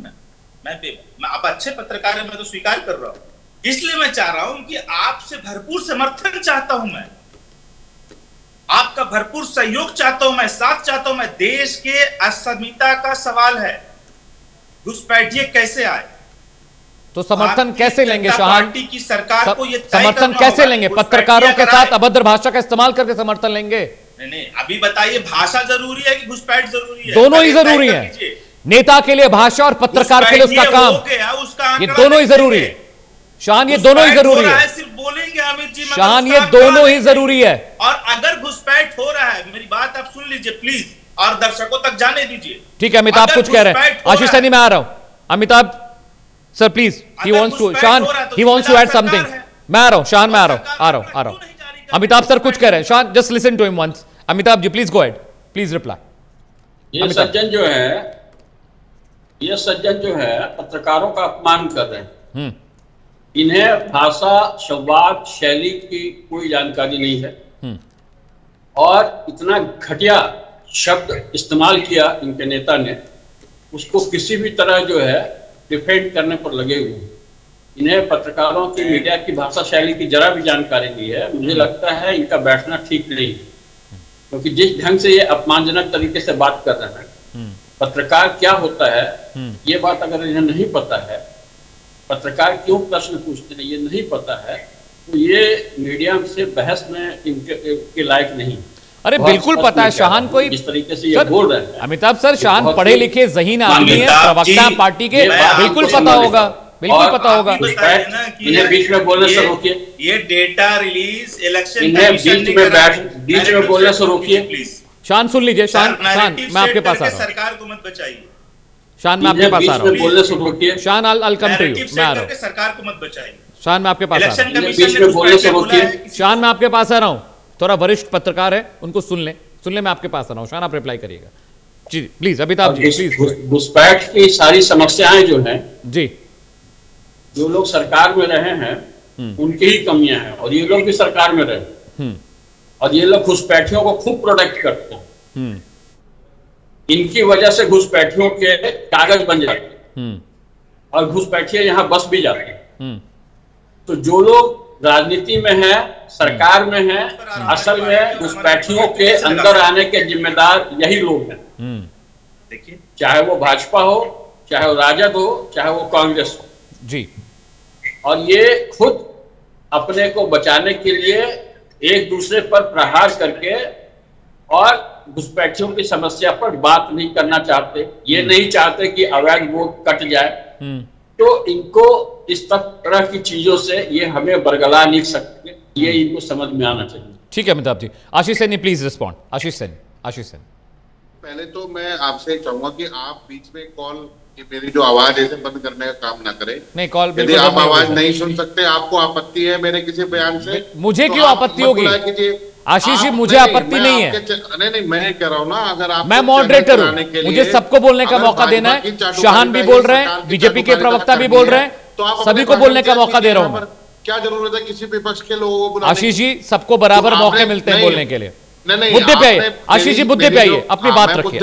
मैं आप अच्छे पत्रकार हैं, मैं तो स्वीकार कर रहा हूं। इसलिए मैं चाह रहा हूं कि आपसे भरपूर समर्थन चाहता हूं, मैं आपका भरपूर सहयोग चाहता हूं, मैं साथ चाहता हूं। मैं देश के अस्मिता का सवाल है, घुसपैठिए कैसे आए,
तो समर्थन कैसे लेंगे शाहन?
पार्टी की सरकार को ये
समर्थन कैसे लेंगे? पत्रकारों के साथ अभद्र भाषा का इस्तेमाल करके समर्थन लेंगे?
नहीं, अभी बताइए भाषा जरूरी है कि घुसपैठ जरूरी है?
दोनों ही जरूरी है। नेता के लिए भाषा और पत्रकार के लिए उसका काम, ये दोनों ही जरूरी है शाहन, ये दोनों ही जरूरी है।
सिर्फ बोलेंगे अमित जी
शाहन, ये दोनों ही जरूरी है।
और अगर घुसपैठ हो रहा है, मेरी बात आप सुन लीजिए प्लीज, और दर्शकों तक जाने दीजिए।
ठीक है, अमिताभ कुछ कह रहे हैं। आशीष सैनी मैं आ रहा हूं। Amitabh sir please, he wants to, Shahn he wants to add something। मैं आ रहा हूं शाहन, मैं आ रहा हूं। अमिताभ सर कुछ कह रहे हैं। शाहन just listen to him once. Amitabh ji please go ahead, please reply.
ये सज्जन जो है पत्रकारों का अपमान कर रहे हैं। इन्हें भाषा, संवाद, शैली की कोई जानकारी नहीं है और इतना घटिया शब्द इस्तेमाल किया इनके नेता ने, उसको किसी भी तरह जो है डिफेंड करने पर लगे हुए हैं। इन्हें पत्रकारों की, मीडिया की भाषा शैली की जरा भी जानकारी नहीं है। मुझे लगता है इनका बैठना ठीक नहीं है, क्योंकि जिस ढंग से ये अपमानजनक तरीके से बात कर रहे हैं, पत्रकार क्या होता है ये बात अगर इन्हें नहीं पता है, पत्रकार क्यों प्रश्न पूछते हैं ये नहीं पता है, तो ये मीडिया से बहस में इनके लायक नहीं।
अरे बिल्कुल पता है शाहान, कोई
जिस तरीके से ये बोल रहे हैं
अमिताभ सर, शाहान पढ़े लिखे ज़हीन आदमी है, प्रवक्ता पार्टी के, बिल्कुल पता होगा, बिल्कुल पता होगा।
इन्हें बीच में बोलने से रोकिए,
ये डेटा रिलीज इलेक्शन
इन्हें बीच में बोलने से रोकिए प्लीज।
शान सुन लीजिए, शान मैं आपके पास आ रहा हूँ।
सरकार को मत बचाइए
शान, मैं आपके पास आ रहा हूँ। शान I'll come to you, मैं आ रहा हूँ।
सरकार को मत बचाइए।
शान मैं आपके पास आ रहा हूँ।
बीच
शान मैं आपके पास आ रहा हूँ, थोड़ा वरिष्ठ पत्रकार है, उनको सुन ले मैं आपके पास आ रहा हूँ। शान आप रिप्लाई करिएगा जी, प्लीज अमिताभ जी प्लीज।
घुसपैठ की सारी समस्याएं जो हैं
जी,
जो लोग सरकार में रहे हैं उनकी ही कमियां हैं, और ये लोग भी सरकार में रहे और ये लोग घुसपैठियों को खूब प्रोटेक्ट करते हैं। इनकी वजह से घुसपैठियों के कागज बन जाते हैं और घुसपैठिए यहाँ बस भी जाते हैं। तो जो लोग राजनीति में है, सरकार में है, असल में घुसपैठियों के अंदर आने के जिम्मेदार यही लोग हैं।
देखिए,
चाहे वो भाजपा हो, चाहे वो राजद हो, चाहे वो कांग्रेस हो
जी।
और ये खुद अपने को बचाने के लिए एक दूसरे पर प्रहार करके और घुसपैठियों की समस्या पर बात नहीं करना चाहते। ये नहीं चाहते कि अवैध वोट कट जाए, तो इनको इस तरह की चीजों से ये हमें बरगला नहीं सकते, ये इनको समझ में आना चाहिए।
ठीक है अमिताभ जी। आशीष सैनी प्लीज रिस्पॉन्ड। आशीष सैनी
पहले तो मैं आपसे चाहूंगा कि आप बीच में कॉल, मेरी जो आवाज है बंद करने का काम ना करें।
नहीं, कॉल
यदि आप आवाज नहीं सुन सकते, आपको आपत्ति है मेरे किसी बयान से,
मुझे क्यों आपत्ति होगी आशीष जी? मुझे आपत्ति नहीं है।
नहीं, मैं कह रहा हूँ ना, अगर आप
मैं मॉडरेटर हूँ, मुझे सबको बोलने का मौका देना है। शाहान भी बोल रहे हैं, बीजेपी के प्रवक्ता भी बोल रहे हैं, सभी को बोलने का मौका दे रहा हूँ।
क्या जरूरत है किसी विपक्ष के लोगों को बुलाने?
आशीष जी, सबको बराबर मौके मिलते हैं बोलने के लिए। मुद्दे पे आइए आशीष जी, मुद्दे पे आइए, अपनी बात रखिए।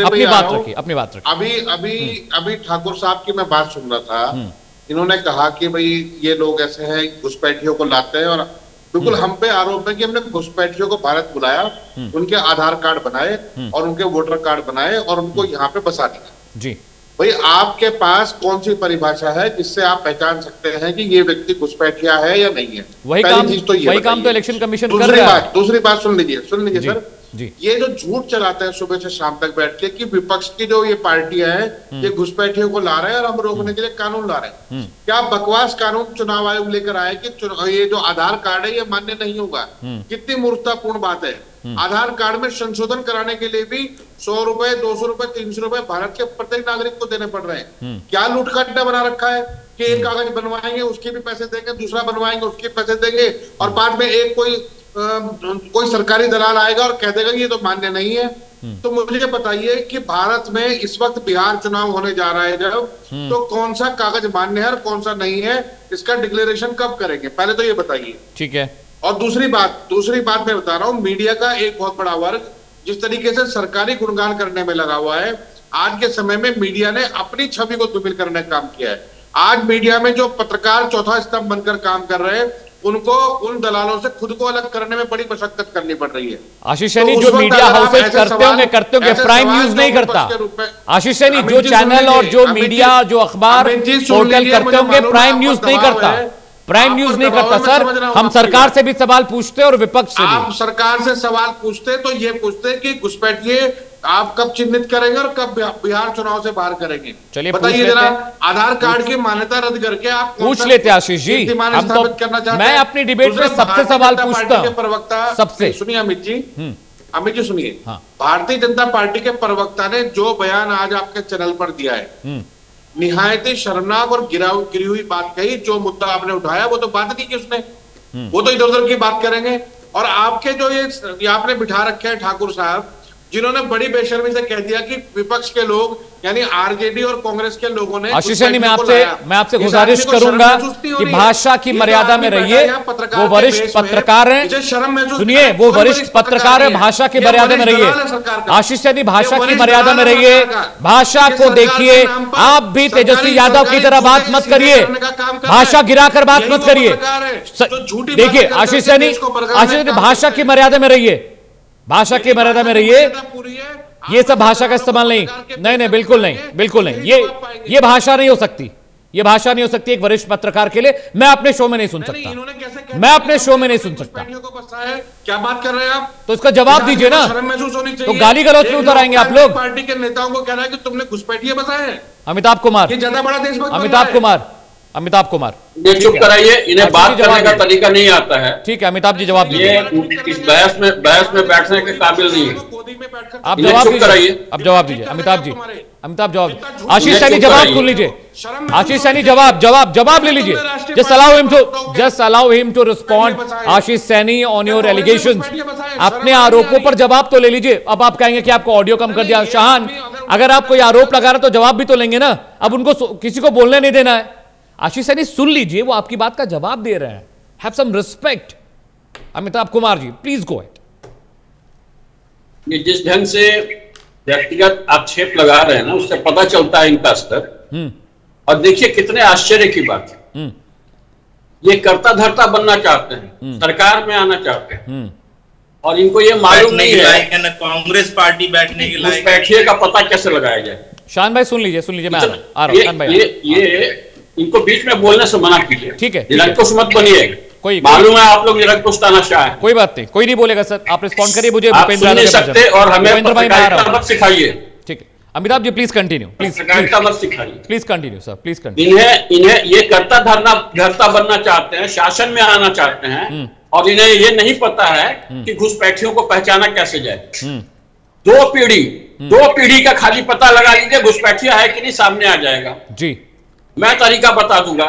अभी ठाकुर साहब की मैं बात सुन रहा था, इन्होंने कहा कि भाई ये लोग ऐसे हैं, घुसपैठियों को लाते हैं, और बिल्कुल हम पे आरोप है कि हमने घुसपैठियों को भारत बुलाया, उनके आधार कार्ड बनाए और उनके वोटर कार्ड बनाए और उनको यहाँ पे बसा दिया
जी।
भाई आपके पास कौन सी परिभाषा है जिससे आप पहचान सकते हैं कि ये व्यक्ति घुसपैठिया है या नहीं है?
वही काम तो इलेक्शन कमिशन कर रहा है।
दूसरी बात सुन लीजिए सर
जी।
ये जो झूठ चलाते हैं सुबह से शाम तक बैठ के कि विपक्ष की जो ये पार्टियां हैं ये घुसपैठियों को ला रहे हैं और हम रोकने के लिए कानून ला रहे हैं, क्या बकवास कानून चुनाव आयोग लेकर आए कि ये जो आधार कार्ड है ये मान्य नहीं होगा? कितनी मूर्खतापूर्ण बात है। आधार कार्ड में संशोधन कराने के लिए भी 100 रुपए, 200 रुपए, 300 रुपए भारत के प्रत्येक नागरिक को देने पड़ रहे हैं। क्या लूटकाटा बना रखा है कि एक कागज बनवाएंगे उसके भी पैसे देंगे, दूसरा बनवाएंगे उसके पैसे देंगे, और बाद में एक कोई सरकारी दलाल आएगा और कह देगा ये तो मान्य नहीं है। तो मुझे बताइए कि भारत में इस वक्त बिहार चुनाव होने जा रहा है जब, तो कौन सा कागज मान्य है और कौन सा नहीं है, इसका डिक्लेरेशन कब करेंगे? पहले तो ये बताइए।
ठीक है।
और दूसरी बात मैं बता रहा हूँ, मीडिया का एक बहुत बड़ा वर्ग जिस तरीके से सरकारी गुणगान करने में लगा हुआ है, आज के समय में मीडिया ने अपनी छवि को धूमिल करने का काम किया है। आज मीडिया में जो पत्रकार चौथा स्तंभ बनकर काम कर रहे हैं, उनको उन दलालों से खुद को अलग करने में बड़ी मशक्कत करनी पड़ रही है।
आशीष सैनी, जो मीडिया हाउसेस करते होंगे, प्राइम न्यूज नहीं करता। आशीष सैनी, जो चैनल और जो मीडिया, जो अखबार पोर्टल करते होंगे, प्राइम न्यूज नहीं करता। प्राइम न्यूज नहीं करता सर। हम सरकार से भी सवाल पूछते और विपक्ष से भी।
आप सरकार से सवाल पूछते तो ये पूछते कि घुसपैठिए आप कब चिन्हित करेंगे और कब बिहार चुनाव से बाहर करेंगे?
चलिए
बताइए जरा, आधार कार्ड की मान्यता रद्द करके आप
पूछ लेते आशीष जी। हम तो, मैं अपनी डिबेट में सबसे सवाल पूछता हूं,
प्रवक्ता
सबसे।
सुनिए अमित जी सुनिए, भारतीय जनता पार्टी के प्रवक्ता ने जो बयान आज आपके चैनल पर दिया है, निहायत ही शर्मनाक और गिरी हुई बात कही। जो मुद्दा आपने उठाया वो तो बात नहीं की उसने, वो तो इधर उधर की बात करेंगे। और आपके जो ये आपने बिठा रखे हैं ठाकुर साहब, जिन्होंने बड़ी बेशर्मी से कह दिया कि विपक्ष के लोग यानी आरजेडी और कांग्रेस के लोगों ने
आशीष सैनी, मैं आपसे गुजारिश करूंगा कि भाषा की मर्यादा में रहिए। वो वरिष्ठ पत्रकार हैं, सुनिए, वो वरिष्ठ पत्रकार है, भाषा की मर्यादा में रहिए। आशीष सैनी, भाषा की मर्यादा में रहिए, भाषा को देखिए। आप भी तेजस्वी यादव की तरह बात मत करिए, भाषा गिराकर बात मत करिए। देखिए आशीष सैनी, भाषा की मर्यादा में रहिए, भाषा की मर्यादा में रहिए। ये सब भाषा का इस्तेमाल नहीं, बिल्कुल नहीं। ये भाषा नहीं हो सकती, ये भाषा नहीं हो सकती एक वरिष्ठ पत्रकार के लिए। मैं अपने शो में नहीं सुन सकता, मैं अपने शो में नहीं सुन सकता।
क्या बात कर रहे हैं आप?
तो इसका जवाब दीजिए ना।
शर्म महसूस होनी चाहिए।
तो गाली गलौज में उतर आएंगे आप लोग।
पार्टी के नेताओं को कह रहा है कि तुमने घुसपैठिए बसाए हैं।
अमिताभ कुमार,
ये ज्यादा बड़ा देशभक्त,
अमिताभ कुमार,
ये चुप कराइए, इन्हें बात करने का तरीका नहीं आता है।
ठीक है अमिताभ जी, जवाब दीजिए।
इस बहस में बैठने के काबिल नहीं है।
आप जवाब दीजिए, अब जवाब दीजिए अमिताभ जी, अमिताभ जवाब। आशीष सैनी जवाब सुन लीजिए, आशीष सैनी जवाब ले लीजिए। Just allow him to respond. Ashish Saini, on your allegations, अपने आरोपों पर जवाब तो ले लीजिए। अब आप कहेंगे कि आपको ऑडियो कम कर दिया। शाहान, अगर आप कोई आरोप लगा रहे तो जवाब भी तो लेंगे ना। अब उनको किसी को बोलने नहीं देना है। आशीष सैनी सुन लीजिए, वो आपकी बात का जवाब दे रहे हैं। Have some respect. Amitabh Kumar ji, please go ahead.
ये जिस ढंग से व्यक्तिगत आक्षेप लगा रहे हैं ना, उससे पता चलता है इनका स्तर। और देखिए कितने आश्चर्य की बात है, ये कर्ता धर्ता बनना चाहते हैं, सरकार में आना चाहते हैं, और इनको ये मालूम नहीं है
कांग्रेस पार्टी बैठने के लायक
बैठिए का पता कैसे लगाया जाए।
शान भाई सुन लीजिए, मैं आ रहा हूं।
ये इनको बीच में बोलने से मना कीजिए।
ठीक है,
निरंकुश मत बनिए। मालूम है आप लोग निरंकुश तानाशाह हैं।
कोई बात नहीं, कोई नहीं बोलेगा सर। आप रिस्पॉन्ड करिए मुझे।
आप सुन नहीं सकते और हमें पत्रकारिता मत सिखाइए।
ठीक है अमिताभ जी, प्लीज कंटिन्यू।
पत्रकारिता मत सिखाइए।
Please continue sir, please continue.
इन्हें ये कर्ता धर्ता बनना चाहते हैं, शासन में आना चाहते हैं, और इन्हें ये नहीं पता है कि घुसपैठियों को पहचाना कैसे जाए। दो पीढ़ी का खाली पता लगा लीजिए, घुसपैठिया है कि नहीं सामने आ जाएगा
जी। मैं
तरीका बता दूंगा।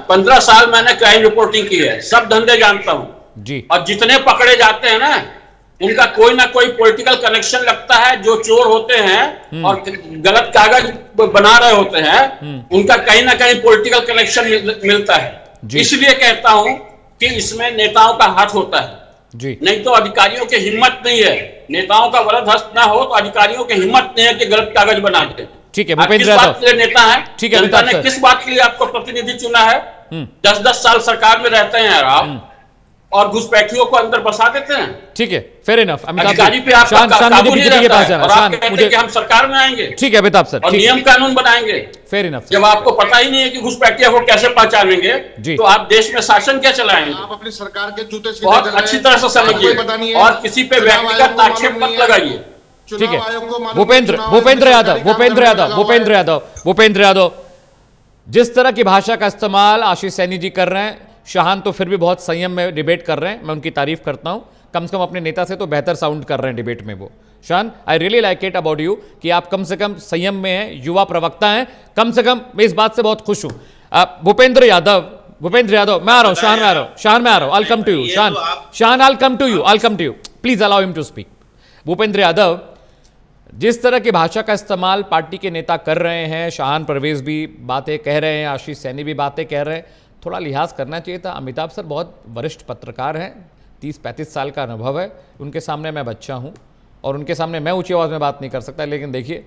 15 साल मैंने क्राइम रिपोर्टिंग की है, सब धंधे जानता हूं
जी।
और जितने पकड़े जाते हैं ना, उनका कोई ना कोई पॉलिटिकल कनेक्शन लगता है। जो चोर होते हैं और गलत कागज बना रहे होते हैं, उनका कहीं ना कहीं पॉलिटिकल कनेक्शन मिलता है। इसलिए कहता हूं कि इसमें नेताओं का हाथ होता है
जी।
नहीं तो अधिकारियों की हिम्मत नहीं है। नेताओं का वरद हस्त ना हो तो अधिकारियों की हिम्मत नहीं है कि गलत कागज बना दे।
ठीक है भूपेंद्र यादव,
नेता है।
ठीक है,
जनता ने किस बात के लिए आपको प्रतिनिधि चुना है? 10-10 साल सरकार में रहते हैं आप और घुसपैठियों को अंदर बसा देते हैं।
ठीक है, फेयर इनफ।
अधिकारी पे आप काबू नहीं रहता है और आप कहते हैं कि हम सरकार में आएंगे।
ठीक है अमिताभ सर,
और नियम कानून बनाएंगे।
Fair enough.
जब आपको पता ही नहीं है कि घुसपैठिया को कैसे पहचानेंगे, तो आप देश में शासन क्या चलाएंगे?
आप अपनी सरकार के जूते
बहुत अच्छी तरह से समझिए और किसी पे व्यक्तिगत आक्षेप मत लगाइए।
ठीक है भूपेंद्र यादव, जिस तरह की भाषा का इस्तेमाल आशीष सैनी जी कर रहे हैं, शाहान तो फिर भी बहुत संयम में डिबेट कर रहे हैं। मैं उनकी तारीफ करता हूं, कम से कम अपने नेता से तो बेहतर साउंड कर रहे हैं डिबेट में वो। Shahan, I really like it about you कि आप कम से कम संयम में हैं, युवा प्रवक्ता हैं। कम से कम मैं इस बात से बहुत खुश हूं। भूपेंद्र यादव, मैं आ रहा हूं। शाहान में आ रहा हूं। I'll come to you. Shahan, I'll come to you. Please allow him to speak. Bhupendra Yadav, जिस तरह की भाषा का इस्तेमाल पार्टी के नेता कर रहे हैं, शाहान परवेज भी बातें कह रहे हैं, आशीष सैनी भी बातें कह रहे हैं, थोड़ा लिहाज करना चाहिए था। अमिताभ सर बहुत वरिष्ठ पत्रकार हैं, 30-35 साल का अनुभव है। उनके सामने मैं बच्चा हूं और उनके सामने मैं ऊंची आवाज़ में बात नहीं कर सकता। लेकिन देखिए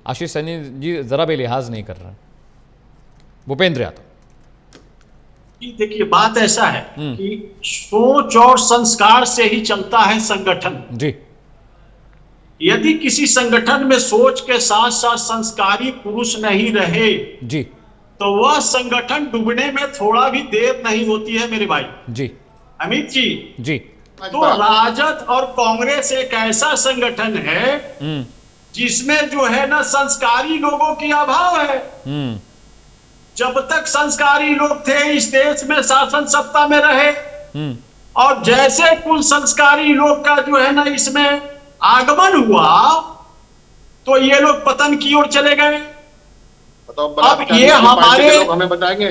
आशीष सैनी जी ज़रा भी लिहाज नहीं कर रहे। भूपेंद्र यादव,
देखिए बात ऐसा है कि सोच और संस्कार से ही चलता है संगठन
जी।
यदि किसी संगठन में सोच के साथ साथ संस्कारी पुरुष नहीं रहे
जी,
तो वह संगठन डूबने में थोड़ा भी देर नहीं होती है मेरे भाई
जी।
अमित जी
जी,
तो राजद और कांग्रेस एक ऐसा संगठन है जिसमें जो है ना संस्कारी लोगों की अभाव है। जब तक संस्कारी लोग थे इस देश में शासन सत्ता में रहे, और जैसे कुल संस्कारी लोग का जो है ना इसमें आगमन हुआ तो ये लोग पतन की ओर चले गए। अब ये हमें
बताएंगे,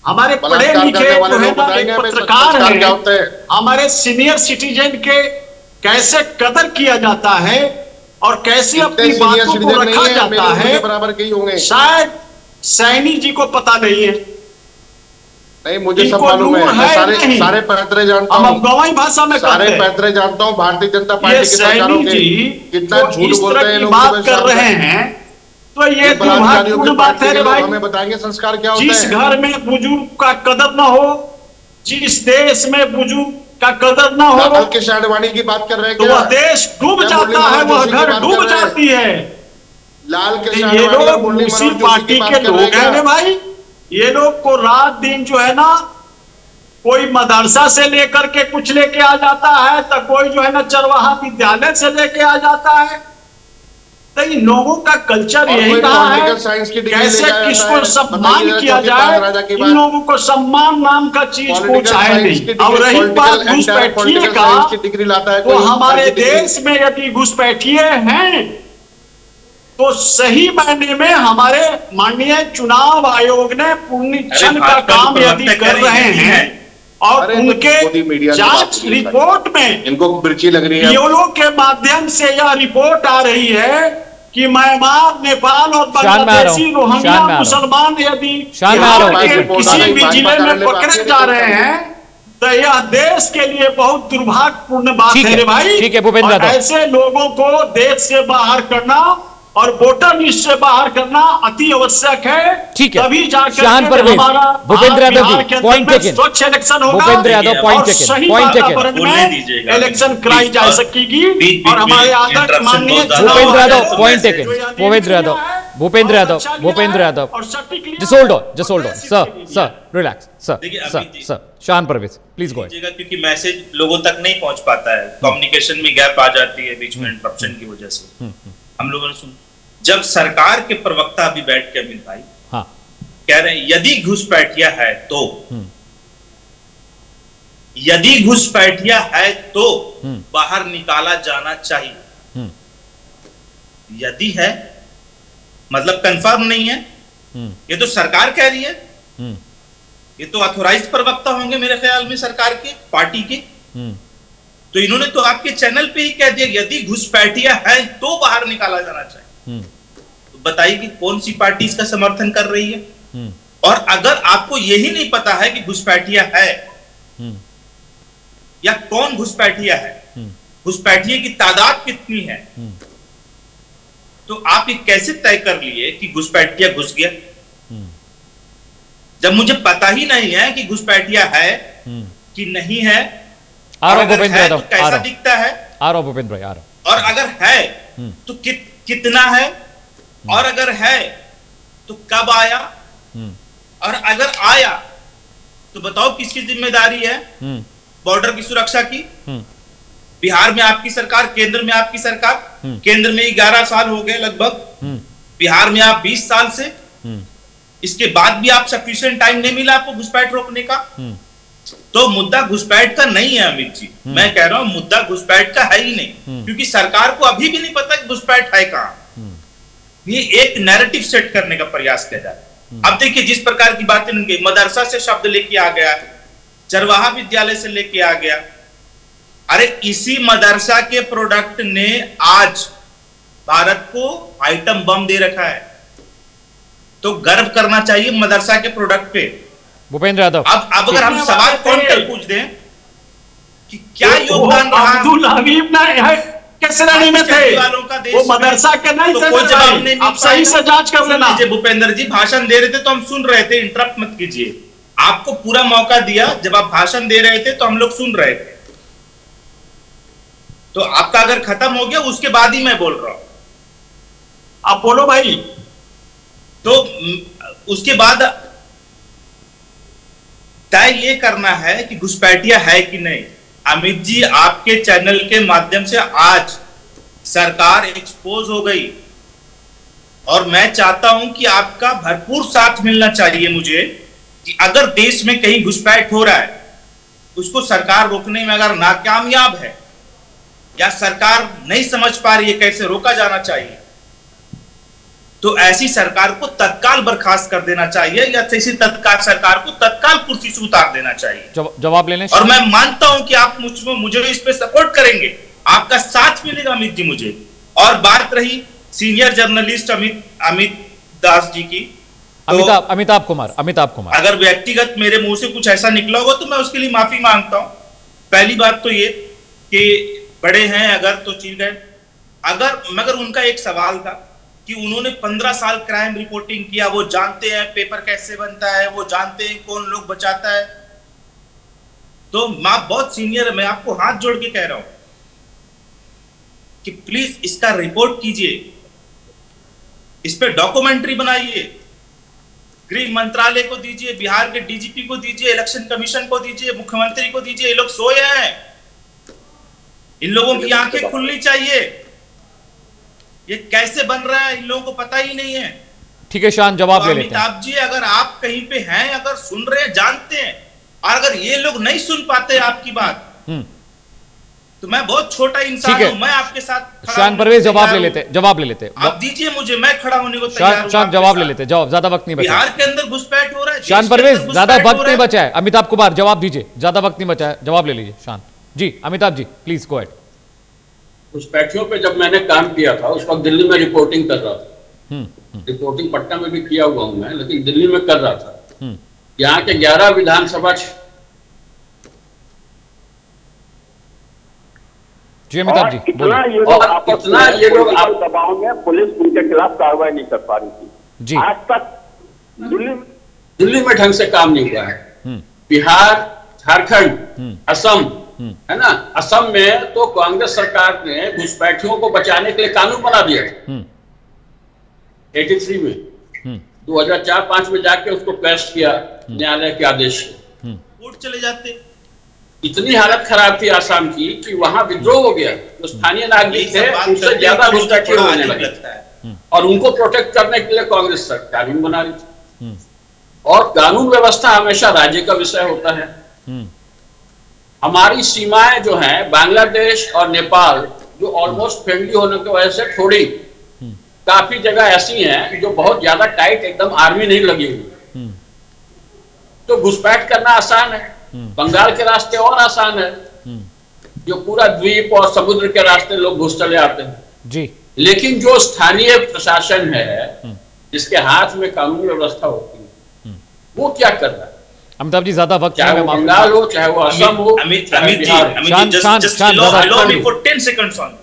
हमारे पढ़े लिखे जो है ना पत्रकार हैं, हमारे सीनियर सिटीजन के कैसे कदर किया जाता है और कैसे अपनी
इतने
बातों
सीनियर
को
सिटीजन नहीं
रखा
है, मेरे
जाता
उम्र
है,
के बराबर के ही होंगे।
शायद सैनी जी को पता नहीं है।
नहीं, मुझे सब
इनको
मालूम है,
नूर
मैं
है नहीं।
सारे पैतरे जानता
हम
हूँ,
गवाही भाषा में
सारे
करते हैं।
पैतरे जानता हूँ भारतीय जनता
ये
पार्टी की सरकारों
सैनी
के।
जी
कितना
जो
झूठ
इस
बोलते
तरह
हैं
की
लोग
बात
सुबह
कर
शाम
रहे
तक।
हैं, तो ये
ये बलात्कारियों
दुर्भाग्यपूर्ण
की
बात
पार्टी
है
के
रे
लोग
भाई।
हमें बताएंगे संस्कार क्या होता
जिस
है।
घर में बुजुर्ग का कदर न हो, जिस देश में बुजुर्ग का कदर न हो,
लाल कृष्ण आडवाणी की बात कर रहे हैं
तो
क्या?
वह देश डूब
क्या मुरली
जाता है,
मनोहर
वह
जोशी की
घर
बात
डूब
कर रहे हैं?
जाती है।
लाल
तो
कृष्ण
ये
आडवाणी और
लोग
मुरली
उसी
मनोहर जोशी
पार्टी
की बात
के
कर रहे
लोग हैं रे
हैं
भाई। ये लोग को रात दिन जो है ना, कोई मदरसा से लेकर के कुछ लेके आ जाता है, तो कोई जो है ना चरवाहा विद्यालय से लेके आ जाता है। तो इन लोगों का कल्चर
और
यही
कोई
रहा है,
पॉलिटिकल साइंस की डिग्री
कैसे
लेके आया
किसको
है।
सम्मान
बताइए
किया
जरा
जाए।
राजा की
इन
बात।
लोगों को सम्मान नाम का चीज
पॉलिटिकल
कुछ है
साइंस की
नहीं।
डिग्री,
और रही बात
पॉलिटिकल
घुसपैठिए
पॉलिटिकल
का,
साइंस की डिग्री लाता है
तो
कोई
हमारे
ऊपर की डिग्री।
देश में यदि घुसपैठिए हैं तो सही मायने में हमारे माननीय चुनाव आयोग ने पुनरीक्षण का काम यदि कर रहे हैं और
अरे तो
उनके
मोदी मीडिया की बात
जांच
नहीं है।
रिपोर्ट में
इनको मिर्ची लग रही है।
पीओलो के माध्यम से यह रिपोर्ट आ रही है कि म्यांमार, नेपाल और बांग्लादेशी रोहिंग्या मुसलमान यदि बिहार के किसी भी जिले में पकड़े जा रहे हैं, तो यह देश के लिए बहुत दुर्भाग्यपूर्ण बात है रे भाई।
ठीक है भूपेंद्र
और
यादव।
ऐसे लोगों को देश से बाहर करना और वोटर लिस्ट से बाहर करना अति आवश्यक है।
ठीक है,
तभी जाकर
शान परवेज,
हमारा
भूपेंद्र यादव
बिहार
जी,
के अंदर
पॉइंट
में
टेकन।
स्वच्छ इलेक्शन होगा
भूपेंद्र यादव, पॉइंट
और
टेकन,
सही
पॉइंट टेकन।
वातावरण
बोलने
में
दीजिएगा।
इलेक्शन कराई जा सकेगी और हमारे आदर्श माननीय
भूपेंद्र यादव,
चुनाव
पॉइंट
आयोग
टेकन।
जो
भूपेंद्र यादव, भूपेंद्र यादव,
अच्छा लिया
भूपेंद्र
है
यादव,
और सटीक लिया
just hold on, sir, relax, sir,
देखिए,
sir,
अमित जी।
sir, शान परवेज, प्लीज गो अहेड।
कीजिएगा, क्योंकि मैसेज लोगों तक नहीं पहुंच पाता है, कम्युनिकेशन में गैप आ जाती है बीच में इंटरप्शन की वजह से। हम लोगों ने सुन, जब सरकार के प्रवक्ता अभी बैठ के अमित भाई
हाँ
कह रहे हैं यदि घुसपैठिया है तो, यदि घुसपैठिया है तो बाहर निकाला जाना चाहिए। यदि है मतलब कंफर्म नहीं है, ये तो सरकार कह रही है, ये तो ऑथोराइज्ड प्रवक्ता होंगे मेरे ख्याल में सरकार के, पार्टी के। तो इन्होंने तो आपके चैनल पे ही कह दिया यदि घुसपैठिया है तो बाहर निकाला जाना चाहिए। तो बताइए कि कौन सी पार्टी इसका समर्थन कर रही है। और अगर आपको यही नहीं पता है कि घुसपैठिया है या कौन घुसपैठिया है, घुसपैठिए की तादाद कितनी है, तो आप ये कैसे तय कर लिए कि घुसपैठिया घुस गया, जब मुझे पता ही नहीं है कि घुसपैठिया है कि नहीं है।
आ रहा
अगर
भूपेंद्र
है
यादव,
तो कैसा दिखता है,
आ रहा भूपेंद्र भाई, आ रहा।
और अगर है तो कितना है, और अगर है तो कब आया, और अगर आया तो बताओ किसकी जिम्मेदारी है। बॉर्डर की सुरक्षा की बिहार में आपकी सरकार, केंद्र में आपकी सरकार, केंद्र में 11 साल हो गए लगभग, बिहार में आप 20 साल से, इसके बाद भी आप सफिशिएंट टाइम नहीं मिला आपको घुसपैठ रोकने का। तो मुद्दा घुसपैठ का नहीं है अमित जी, मैं कह रहा हूं मुद्दा घुसपैठ का है ही नहीं, क्योंकि सरकार को अभी भी नहीं पता कि घुसपैठ है कहां। ये एक नैरेटिव सेट करने का प्रयास किया जा रहा है। अब देखिए जिस प्रकार की बातें उनके मदरसा से शब्द लेके आ गया, चरवाहा विद्यालय से लेके आ गया। अरे इसी मदरसा के प्रोडक्ट ने आज भारत को आइटम बम दे रखा है, तो गर्व करना चाहिए मदरसा के प्रोडक्ट पे।
भूपेंद्र यादव,
अब अगर हम सवाल काउंटर पूछ दें कि क्या योगदान रहा,
अब्दुल हबीब ना है किस श्रेणी में थे, वो मदरसा के नहीं
तो
थे,
कोई जवाब नहीं,
आप सही से जांच कर लेना।
भूपेंद्र जी भाषण दे रहे थे तो हम सुन रहे थे, इंटरप्ट मत कीजिए, आपको पूरा मौका दिया, जब आप भाषण दे रहे थे तो हम लोग सुन रहे थे। तो आपका अगर खत्म हो गया उसके बाद ही मैं बोल रहा हूं,
आप बोलो भाई।
तो उसके बाद तय ये करना है कि घुसपैठिया है कि नहीं। अमित जी आपके चैनल के माध्यम से आज सरकार एक्सपोज हो गई, और मैं चाहता हूं कि आपका भरपूर साथ मिलना चाहिए मुझे, कि अगर देश में कहीं घुसपैठ हो रहा है उसको सरकार रोकने में अगर नाकामयाब है या सरकार नहीं समझ पा रही है कैसे रोका जाना चाहिए, तो ऐसी सरकार को तत्काल बर्खास्त कर देना चाहिए, या ऐसी तत्काल सरकार को तत्काल कुर्सी से उतार देना चाहिए।
जवाब ले लें।
और मैं मानता हूं कि आप मुझे इस पे सपोर्ट करेंगे, आपका साथ मिलेगा अमित जी मुझे। और बात रही सीनियर जर्नलिस्ट अमित दास जी की, तो
अमिताभ कुमार,
अगर व्यक्तिगत मेरे मुंह से कुछ ऐसा निकला होगा तो मैं उसके लिए माफी मांगता हूं। पहली बात तो ये कि बड़े हैं अगर तो चीज गए, मगर उनका एक सवाल था कि उन्होंने 15 साल क्राइम रिपोर्टिंग किया, वो जानते हैं पेपर कैसे बनता है, वो जानते हैं कौन लोग बचाता है। तो मां बहुत सीनियर है, मैं आपको हाथ जोड़ के कह रहा हूं कि प्लीज इसका रिपोर्ट कीजिए, इस पे डॉक्यूमेंट्री बनाइए, गृह मंत्रालय को दीजिए, बिहार के डीजीपी को दीजिए, इलेक्शन कमीशन को दीजिए, मुख्यमंत्री को दीजिए। ये लोग सोए हैं, इन लोगों की आंखें खुलनी चाहिए। ये कैसे बन रहा है इन लोगों को पता ही नहीं है।
ठीक है शान, जवाब ले लेते हैं।
अमिताभ जी अगर आप कहीं पे हैं, अगर सुन रहे हैं, जानते हैं, और अगर ये लोग नहीं सुन पाते आपकी बात, तो मैं बहुत छोटा इंसान हूं, मैं आपके साथ
शान परवेज जवाब ले लेते
आप दीजिए मुझे, मैं खड़ा होने को तैयार हूं।
शान जवाब ले लेते, जवाब, ज्यादा वक्त नहीं बचा।
बिहार के अंदर घुसपैठ हो रहा है,
शान परवेज ज्यादा वक्त नहीं बचा है। अमिताभ कुमार जवाब दीजिए, ज्यादा वक्त नहीं बचा है, जवाब ले लीजिए। शान जी, Amitabh ji please go ahead.
घुसपैठियों पे जब मैंने काम किया था उस वक्त दिल्ली में रिपोर्टिंग कर रहा था। रिपोर्टिंग पटना में भी किया हुआ हूं मैं, लेकिन दिल्ली में कर रहा था। यहाँ के 11 विधानसभा
जी अमिताभ जी,
इतना ये लोग आप दबाव में पुलिस उनके खिलाफ कार्रवाई नहीं कर पा रही थी
जी।
आज तक
दिल्ली में ढंग से काम नहीं हुआ है। बिहार, झारखंड, असम है ना, असम में तो कांग्रेस सरकार ने घुसपैठियों को बचाने के लिए कानून बना दिया 83 में, 2004-5 में जाके उसको पेश किया न्यायालय के आदेश से,
कोर्ट चले जाते।
इतनी हालत खराब थी आसाम की कि वहां विद्रोह हो गया। जो स्थानीय नागरिक थे उनसे ज्यादा घुसपैठी होने लगे और उनको प्रोटेक्ट करने के लिए कांग्रेस सरकार कानून बना रही थी। और कानून व्यवस्था हमेशा राज्य का विषय होता है। हमारी सीमाएं जो हैं बांग्लादेश और नेपाल, जो ऑलमोस्ट फ्रेंडली होने की वजह से थोड़ी काफी जगह ऐसी हैं जो बहुत ज्यादा टाइट एकदम आर्मी नहीं लगी हुई, तो घुसपैठ करना आसान है। बंगाल के रास्ते और आसान है, जो पूरा द्वीप और समुद्र के रास्ते लोग घुस चले आते हैं
जी।
लेकिन जो स्थानीय प्रशासन है जिसके हाथ में कानून व्यवस्था होती है, वो क्या कर रहा है?
अमिताभ जी ज्यादा वक्त,
चाहे वो बंगाल हो, चाहे वो असम हो,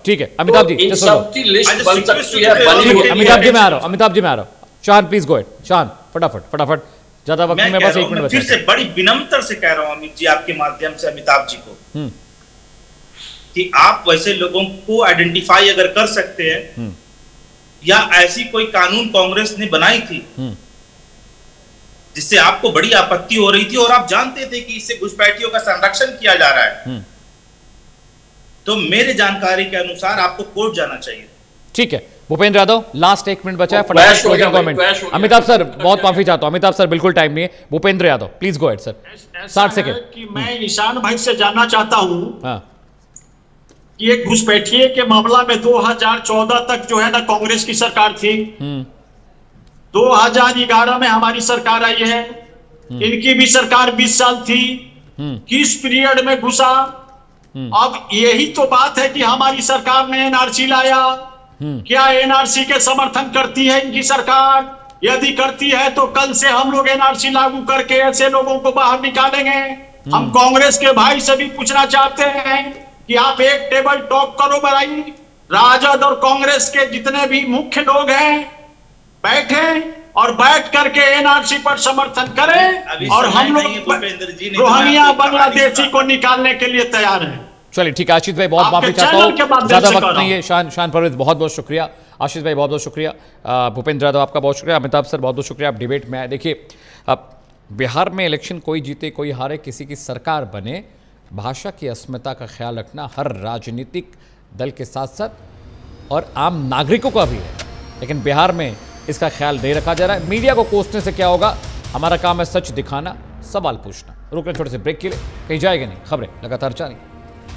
ठीक है अमिताभ जी,
इन सब की लिस्ट बन सकती है, बनी होती है।
अमिताभ जी मैं आ रहा हूँ, शान प्लीज गो अहेड। शान फटाफट, ज्यादा वक्त में बस 1 मिनट बचा।
फिर से बड़ी विनम्रता से कह रहा हूं अमित जी, आपके माध्यम से अमिताभ जी को, कि आप वैसे लोगों को आइडेंटिफाई अगर कर सकते हैं, या ऐसी कोई कानून कांग्रेस ने बनाई थी जिससे आपको बड़ी आपत्ति हो रही थी और आप जानते थे कि इससे घुसपैठियों का संरक्षण किया जा रहा है, तो मेरे जानकारी के अनुसार आपको कोर्ट जाना चाहिए।
ठीक है भूपेंद्र यादव, लास्ट 1 मिनट बचा है, फटाफट क्लोजिंग कमेंट। अमिताभ सर बहुत माफी चाहता हूं, अमिताभ सर बिल्कुल टाइम नहीं है। Bhupendra Yadav please go ahead sir, 60 second.
कि मैं ईशान भाई से जानना चाहता हूं कि एक घुसपैठिए के मामला में 2014 तक जो है ना कांग्रेस की सरकार थी, 2011 में हमारी सरकार आई है, इनकी भी सरकार 20 साल थी, किस पीरियड में घुसा? अब यही तो बात है कि हमारी सरकार ने एनआरसी लाया, क्या एनआरसी के समर्थन करती है इनकी सरकार? यदि करती है तो कल से हम लोग एनआरसी लागू करके ऐसे लोगों को बाहर निकालेंगे। हम कांग्रेस के भाई से भी पूछना चाहते हैं कि आप एक टेबल टॉक करो भाई, राजद और कांग्रेस के जितने भी मुख्य लोग हैं बैठे और बैठ करके एनआरसी पर समर्थन करें, और हम लोग रोहिंग्या बांग्लादेशी को निकालने के लिए तैयार हैं।
चलिए ठीक है आशीष भाई, बहुत माफी चाहता हूँ, ज्यादा वक्त नहीं है। शान परवेज बहुत बहुत शुक्रिया, आशीष भाई बहुत बहुत शुक्रिया, भूपेंद्र यादव आपका बहुत शुक्रिया, अमिताभ सर बहुत बहुत शुक्रिया, आप डिबेट में आए। देखिए अब बिहार में इलेक्शन कोई जीते कोई हारे, किसी की सरकार बने, भाषा की अस्मिता का ख्याल रखना हर राजनीतिक दल के साथ साथ और आम नागरिकों का भी है, लेकिन बिहार में इसका ख्याल नहीं रखा जा रहा है। मीडिया को कोसने से क्या होगा, हमारा काम है सच दिखाना, सवाल पूछना। रुकने छोटे से ब्रेक के लिए, कहीं जाएगा नहीं, खबरें लगातार जारी।